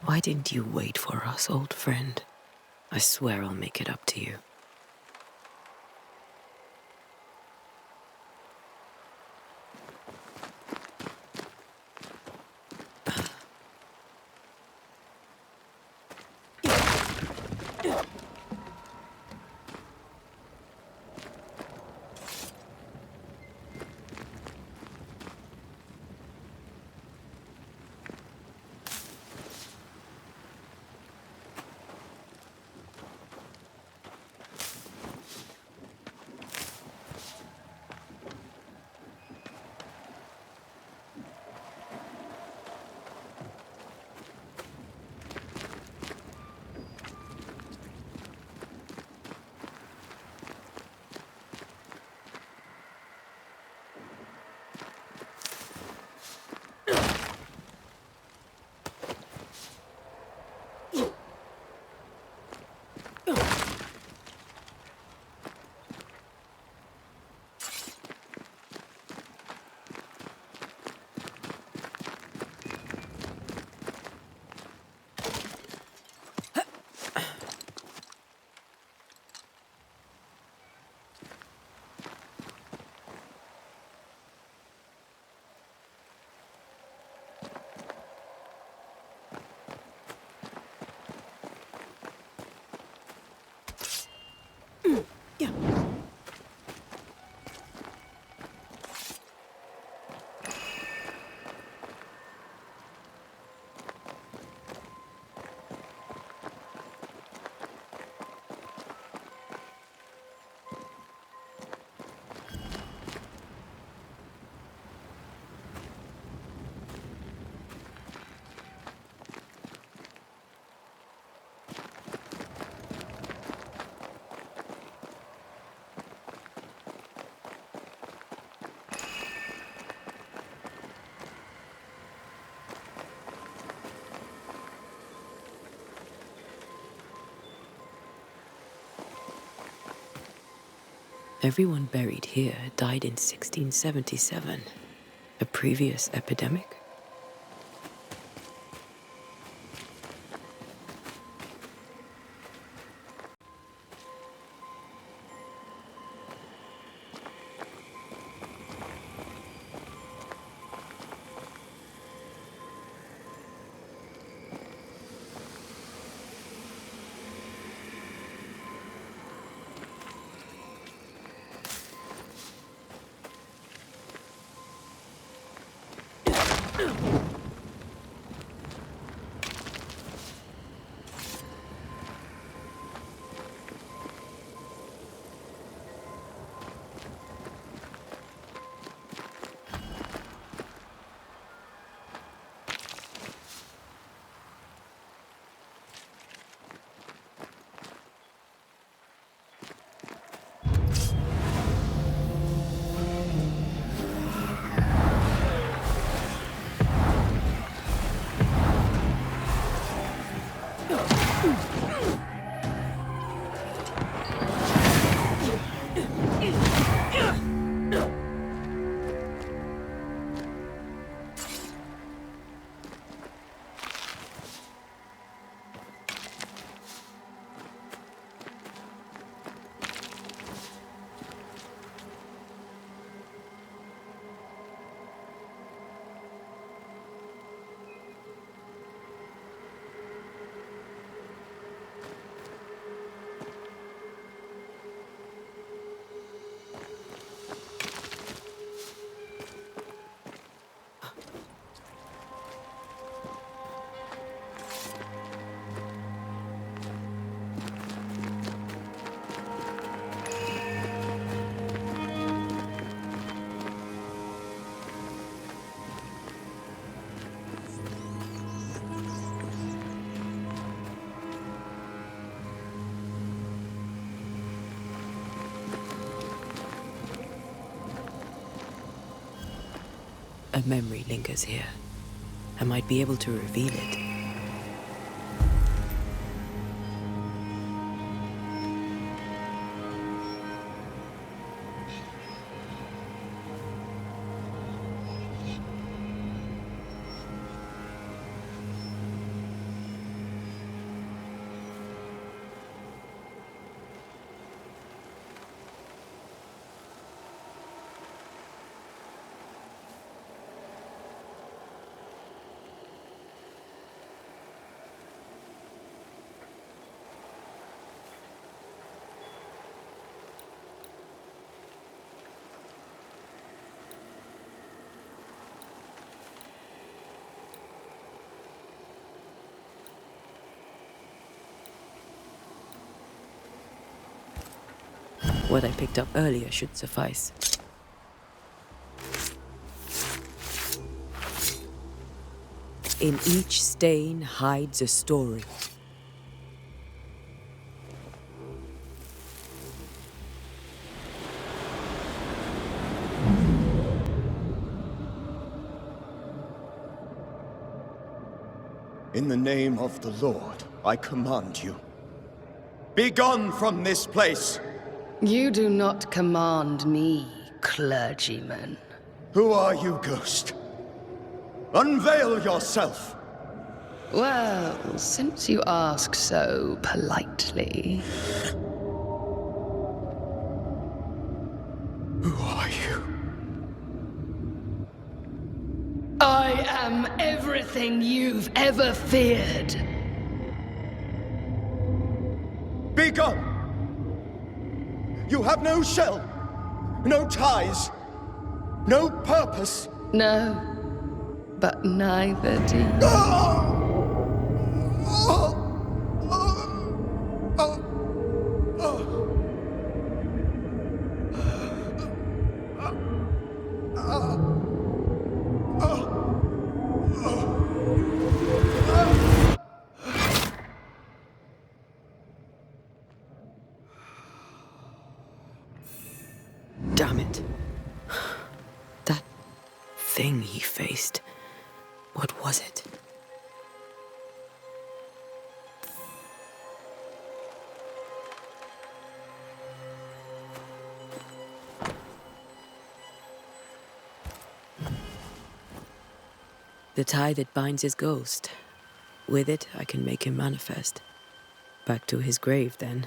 Why didn't you wait for us, old friend? I swear I'll make it up to you. Everyone buried here died in 1677. A previous epidemic? A memory lingers here. I might be able to reveal it. What I picked up earlier should suffice. In each stain hides a story. In the name of the Lord, I command you. Be gone from this place! You do not command me, clergyman. Who are you, ghost? Unveil yourself! Well, since you ask so politely... Who are you? I am everything you've ever feared. Be gone! You have no shell, no ties, no purpose. No, but neither do you. Damn it. That thing he faced. What was it? The tie that binds his ghost. With it, I can make him manifest. Back to his grave, then.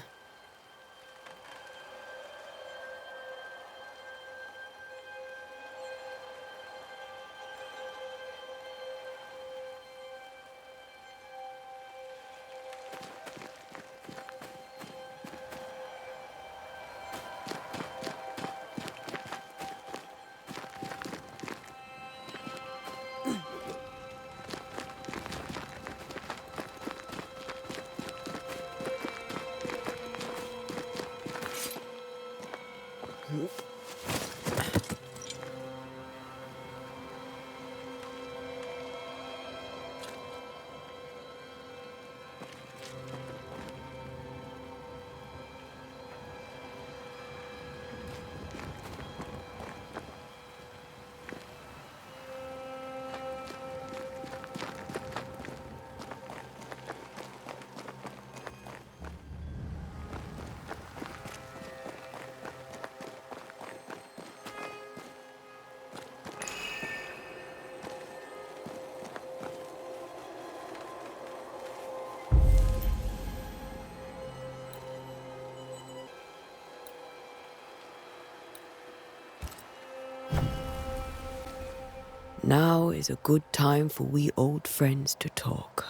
Now is a good time for we old friends to talk.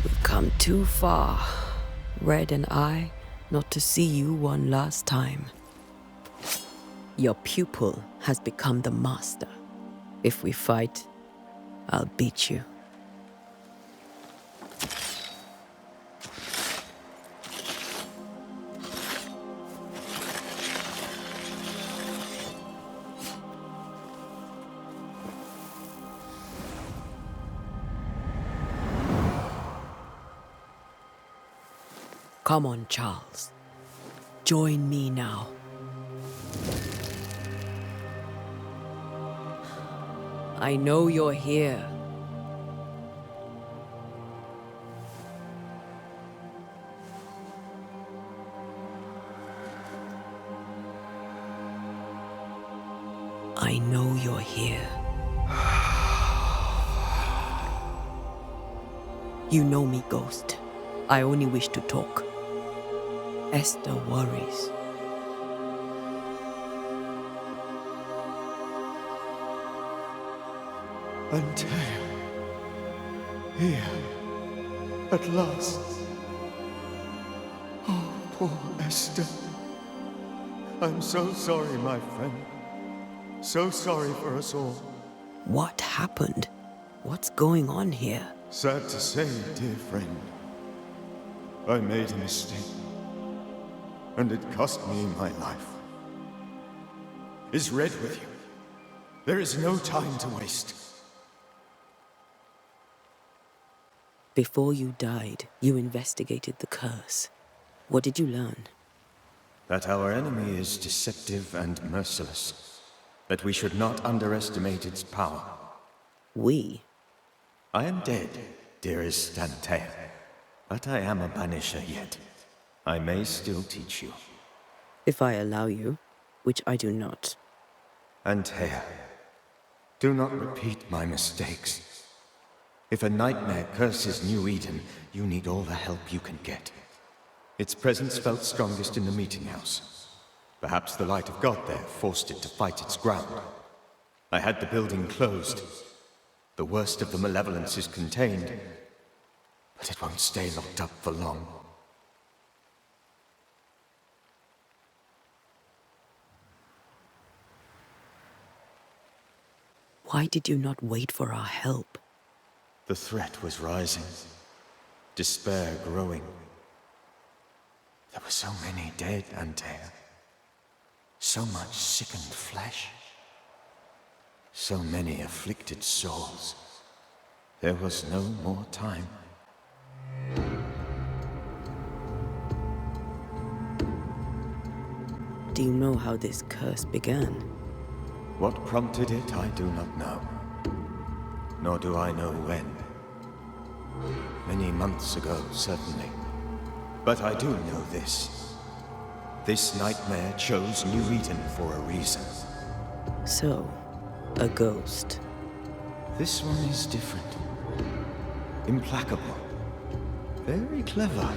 We've come too far, Red and I, not to see you one last time. Your pupil has become the master. If we fight, I'll beat you. Come on, Charles. Join me now. I know you're here. I know you're here. You know me, Ghost. I only wish to talk. Esther worries. Antea. Here. At last. Oh, poor Esther. I'm so sorry, my friend. So sorry for us all. What happened? What's going on here? Sad to say, dear friend. I made a mistake. And it cost me my life. Is Red with you? There is no time to waste. Before you died, you investigated the curse. What did you learn? That our enemy is deceptive and merciless. That we should not underestimate its power. We? I am dead, dearest Antea. But I am a Banisher yet. I may still teach you. If I allow you, which I do not. Antea, do not repeat my mistakes. If a nightmare curses New Eden, you need all the help you can get. Its presence felt strongest in the meeting house. Perhaps the light of God there forced it to fight its ground. I had the building closed. The worst of the malevolence is contained, but it won't stay locked up for long. Why did you not wait for our help? The threat was rising. Despair growing. There were so many dead, Antea. So much sickened flesh. So many afflicted souls. There was no more time. Do you know how this curse began? What prompted it, I do not know. Nor do I know when. Many months ago, certainly. But I do know this. This nightmare chose New Eden for a reason. So, A ghost. This one is different. Implacable. Very clever.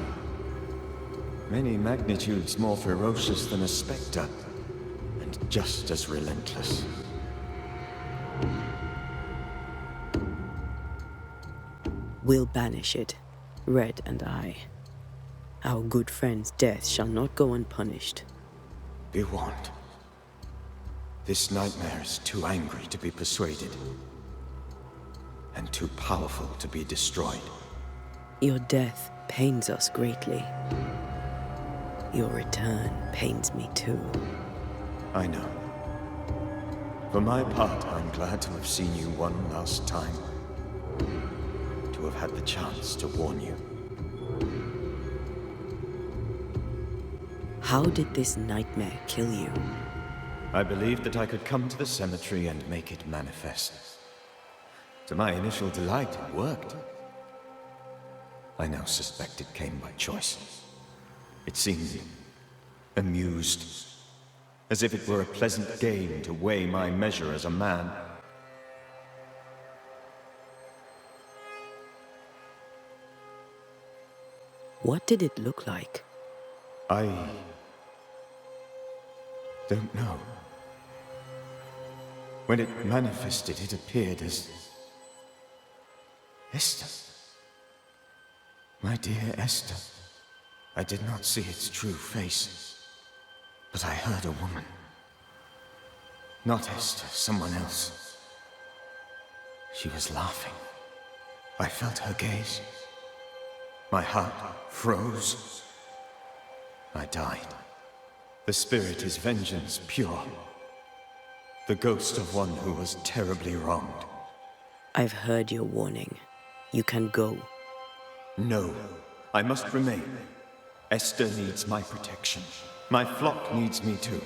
Many magnitudes more ferocious than a spectre, and just as relentless. We'll banish it, Red and I. Our good friend's death shall not go unpunished. Be warned. This nightmare is too angry to be persuaded, and too powerful to be destroyed. Your death pains us greatly. Your return pains me too. I know. For my part, I'm glad to have seen you one last time. To have had the chance to warn you. How did this nightmare kill you? I believed that I could come to the cemetery and make it manifest. To my initial delight, it worked. I now suspect it came by choice. It seemed amused, as if it were a pleasant game to weigh my measure as a man. What did it look like? I don't know. When it manifested, it appeared as Esther. My dear Esther. I did not see its true face, but I heard a woman. Not Esther, someone else. She was laughing. I felt her gaze. My heart froze. I died. The spirit is vengeance pure. The ghost of one who was terribly wronged. I've heard your warning. You can go. No, I must remain. Esther needs my protection. My flock needs me too.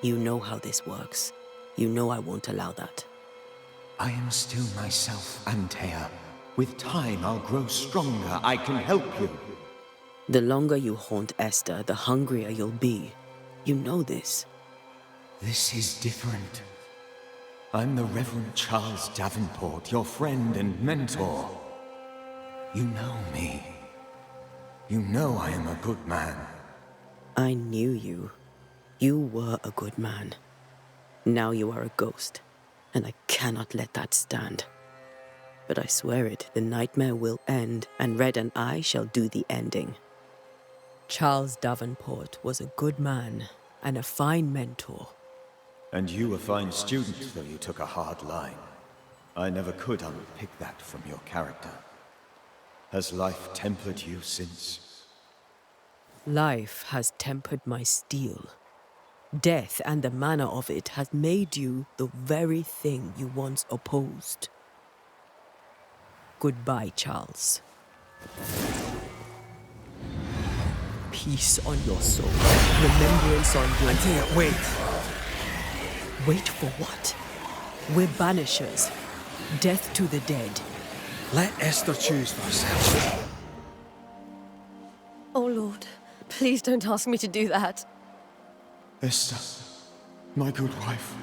You know how this works. You know I won't allow that. I am still myself, Antea. With time, I'll grow stronger. I can help you. The longer you haunt Esther, the hungrier you'll be. You know this. This is different. I'm the Reverend Charles Davenport, your friend and mentor. You know me. You know I am a good man. I knew you. You were a good man. Now you are a ghost, and I cannot let that stand. But I swear it, the nightmare will end, and Red and I shall do the ending. Charles Davenport was a good man and a fine mentor. And you a fine student, though you took a hard line. I never could unpick that from your character. Has life tempered you since? Life has tempered my steel. Death and the manner of it has made you the very thing you once opposed. Goodbye, Charles. Peace on your soul. Remembrance on your... Antea, wait! Wait for what? We're banishers. Death to the dead. Let Esther choose for herself. Oh, Lord, please don't ask me to do that. Esther, my good wife,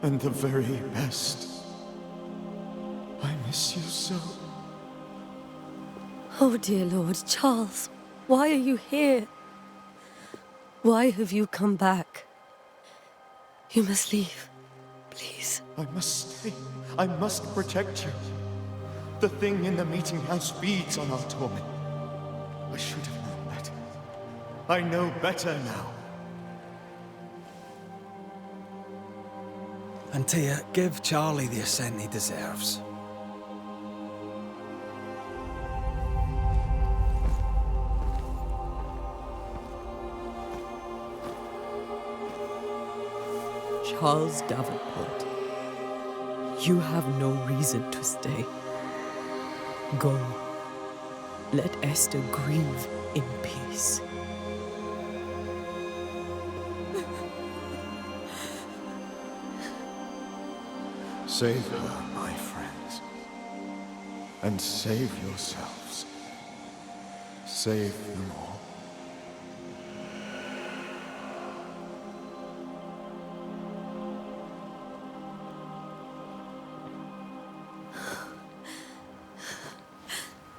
and the very best. I miss you so. Oh, dear Lord, Charles, why are you here? Why have you come back? You must leave, please. I must stay. I must protect you. The thing in the meeting house feeds on our torment. I should have known better. I know better now. Antea, give Charlie the ascent he deserves. Charles Davenport, you have no reason to stay. Go. Let Esther grieve in peace. Save her, my friends. And save yourselves. Save them all.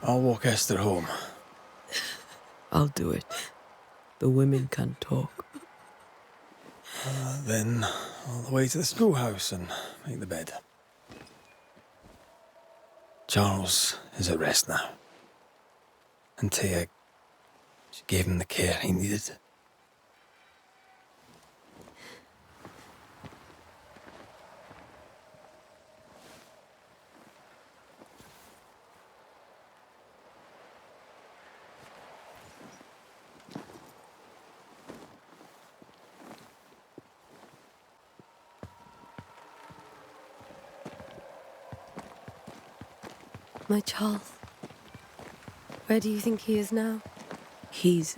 I'll walk Esther home. I'll do it. The women can't talk. Then all the way to the schoolhouse and make the bed. Charles is at rest now. Antea, she gave him the care he needed. My Charles. Where do you think he is now? He's...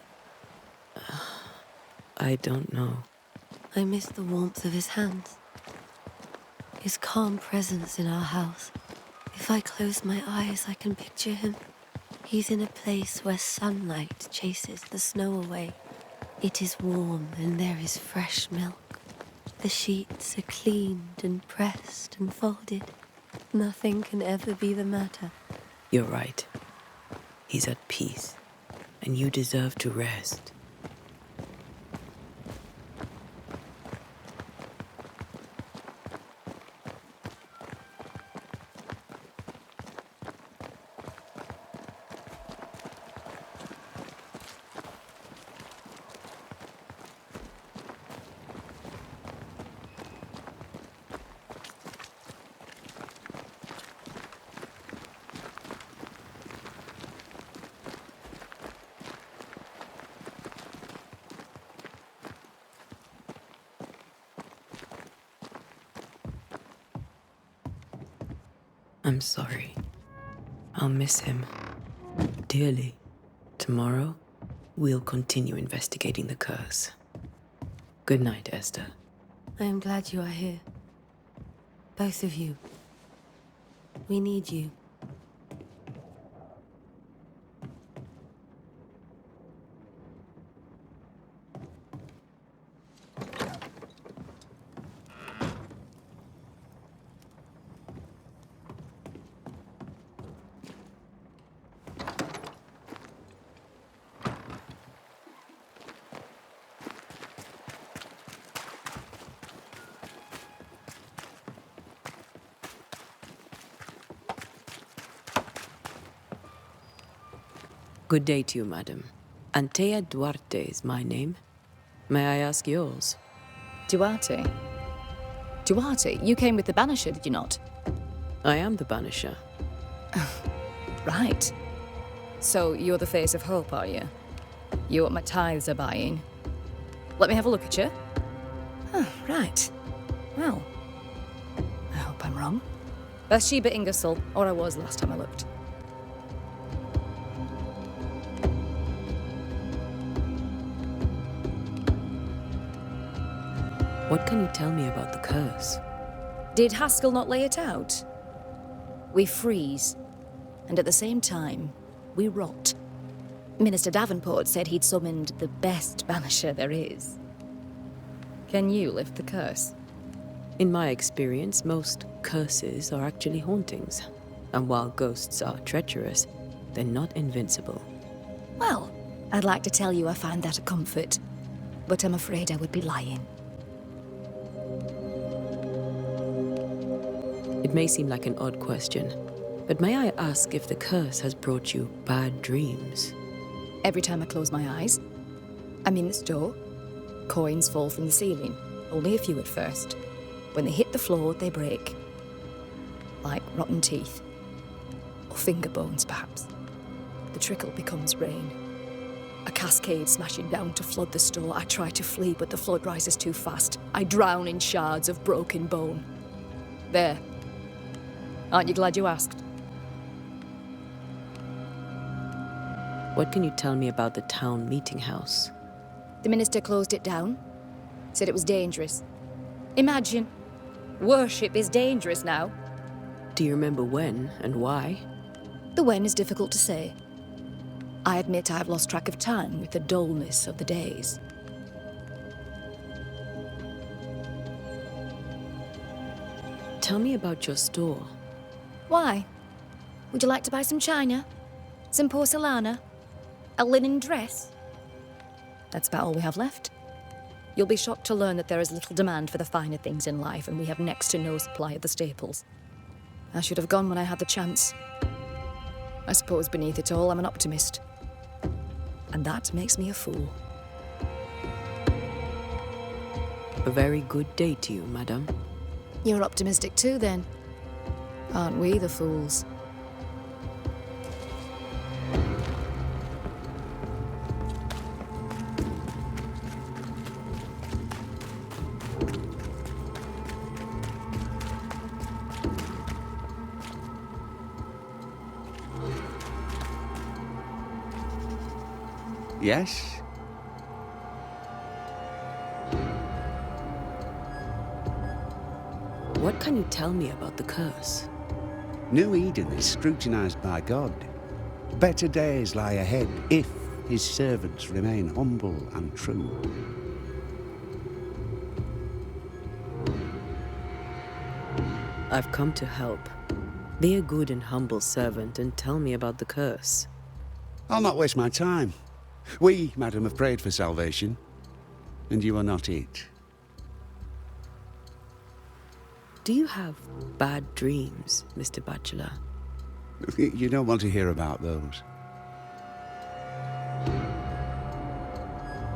I don't know. I miss the warmth of his hands. His calm presence in our house. If I close my eyes, I can picture him. He's in a place where sunlight chases the snow away. It is warm and there is fresh milk. The sheets are cleaned and pressed and folded. Nothing can ever be the matter. You're right. He's at peace, and you deserve to rest. I'm sorry. I'll miss him dearly. Tomorrow, we'll continue investigating the curse. Good night, Esther. I am glad you are here. Both of you. We need you. Good day to you, madam. Antea Duarte is my name. May I ask yours? Duarte? Duarte, you came with the Banisher, did you not? I am the Banisher. Right. So you're the face of hope, are you? You're what my tithes are buying. Let me have a look at you. Oh, right. Well, I hope I'm wrong. Bathsheba Ingersoll, or I was last time I looked. What can you tell me about the curse? Did Haskell not lay it out? We freeze, and at the same time, we rot. Minister Davenport said he'd summoned the best banisher there is. Can you lift the curse? In my experience, most curses are actually hauntings. And while ghosts are treacherous, they're not invincible. Well, I'd like to tell you I find that a comfort, but I'm afraid I would be lying. It may seem like an odd question, but may I ask if the curse has brought you bad dreams? Every time I close my eyes, I'm in the store. Coins fall from the ceiling, only a few at first. When they hit the floor, they break. Like rotten teeth. Or finger bones, perhaps. The trickle becomes rain. A cascade smashing down to flood the store. I try to flee, but the flood rises too fast. I drown in shards of broken bone. There. Aren't you glad you asked? What can you tell me about the town meeting house? The minister closed it down. Said it was dangerous. Imagine. Worship is dangerous now. Do you remember when and why? The when is difficult to say. I admit I've lost track of time with the dullness of the days. Tell me about your store. Why? Would you like to buy some china? Some porcelana? A linen dress? That's about all we have left. You'll be shocked to learn that there is little demand for the finer things in life, and we have next to no supply of the staples. I should have gone when I had the chance. I suppose beneath it all, I'm an optimist. And that makes me a fool. A very good day to you, madam. You're optimistic too, then. Aren't we the fools? Yes? What can you tell me about the curse? New Eden is scrutinized by God. Better days lie ahead if his servants remain humble and true. I've come to help. Be a good and humble servant and tell me about the curse. I'll not waste my time. We, madam, have prayed for salvation, and you are not it. Do you have bad dreams, Mr. Bachelor? You don't want to hear about those.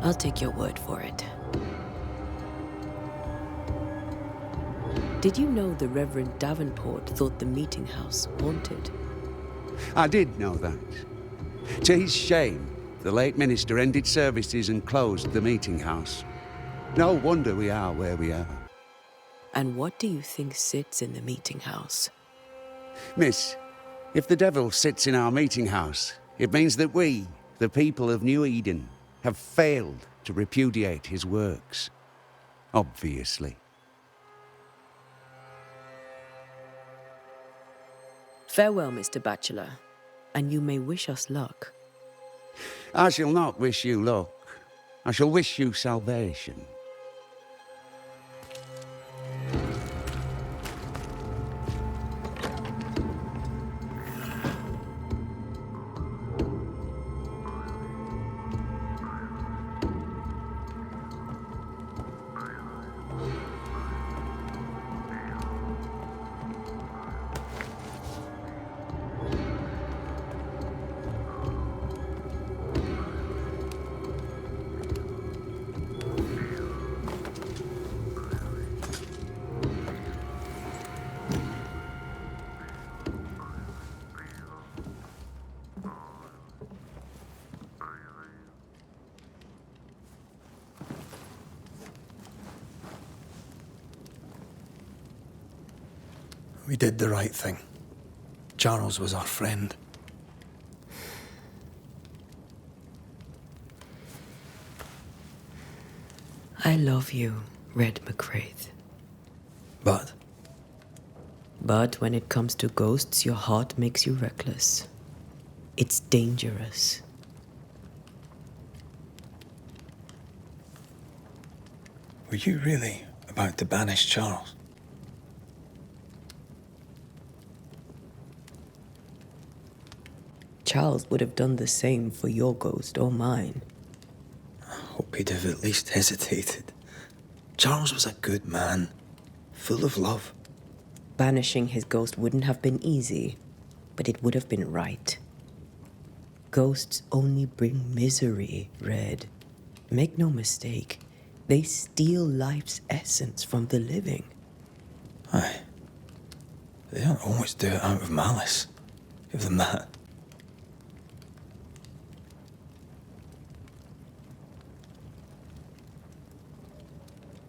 I'll take your word for it. Did you know the Reverend Davenport thought the meeting house haunted? I did know that. To his shame, the late minister ended services and closed the meeting house. No wonder we are where we are. And what do you think sits in the meeting house? Miss, if the devil sits in our meeting house, it means that we, the people of New Eden, have failed to repudiate his works. Obviously. Farewell, Mr. Bachelor, and you may wish us luck. I shall not wish you luck. I shall wish you salvation. We did the right thing. Charles was our friend. I love you, Red McWraith. But But when it comes to ghosts, your heart makes you reckless. It's dangerous. were you really about to banish Charles? Charles would have done the same for your ghost or mine. I hope he'd have at least hesitated. Charles was a good man, full of love. Banishing his ghost wouldn't have been easy, but it would have been right. Ghosts only bring misery, Red. Make no mistake, they steal life's essence from the living. Aye. They don't always do it out of malice. Give them that.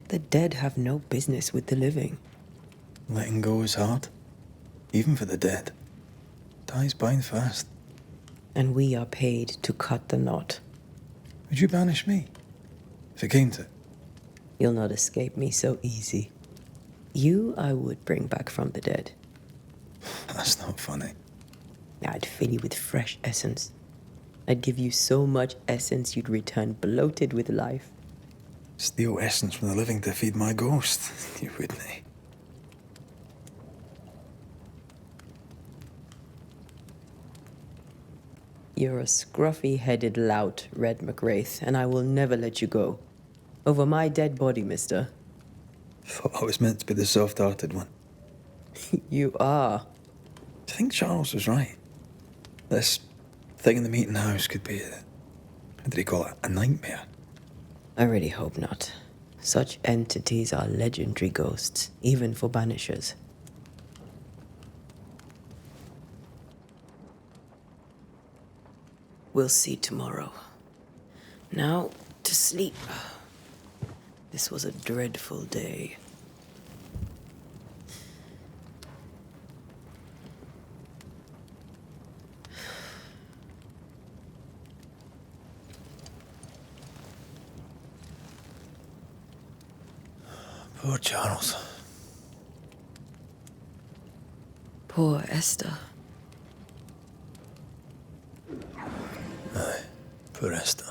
The dead have no business with the living. Letting go is hard, even for the dead. Ties bind fast. And we are paid to cut the knot. Would you banish me, if it came to it? You'll not escape me so easy. You I would bring back from the dead. That's not funny. I'd fill you with fresh essence. I'd give you so much essence you'd return bloated with life. Steal essence from the living to feed my ghost. You wouldn't, eh? You're a scruffy-headed lout, Red McWraith, and I will never let you go. Over my dead body, mister. Thought I was meant to be the soft-hearted one. You are. Do you think Charles was right? This thing in the meeting house could be how did he call it? A nightmare? I really hope not. Such entities are legendary ghosts, even for Banishers. We'll see tomorrow. Now, to sleep. This was a dreadful day. Poor Charles. Poor Esther. Aye, poor Esther.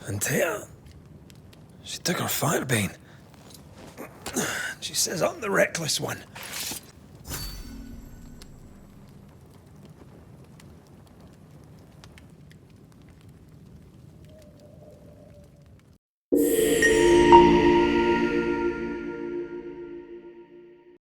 Antea, she took her firebane. She says I'm the reckless one.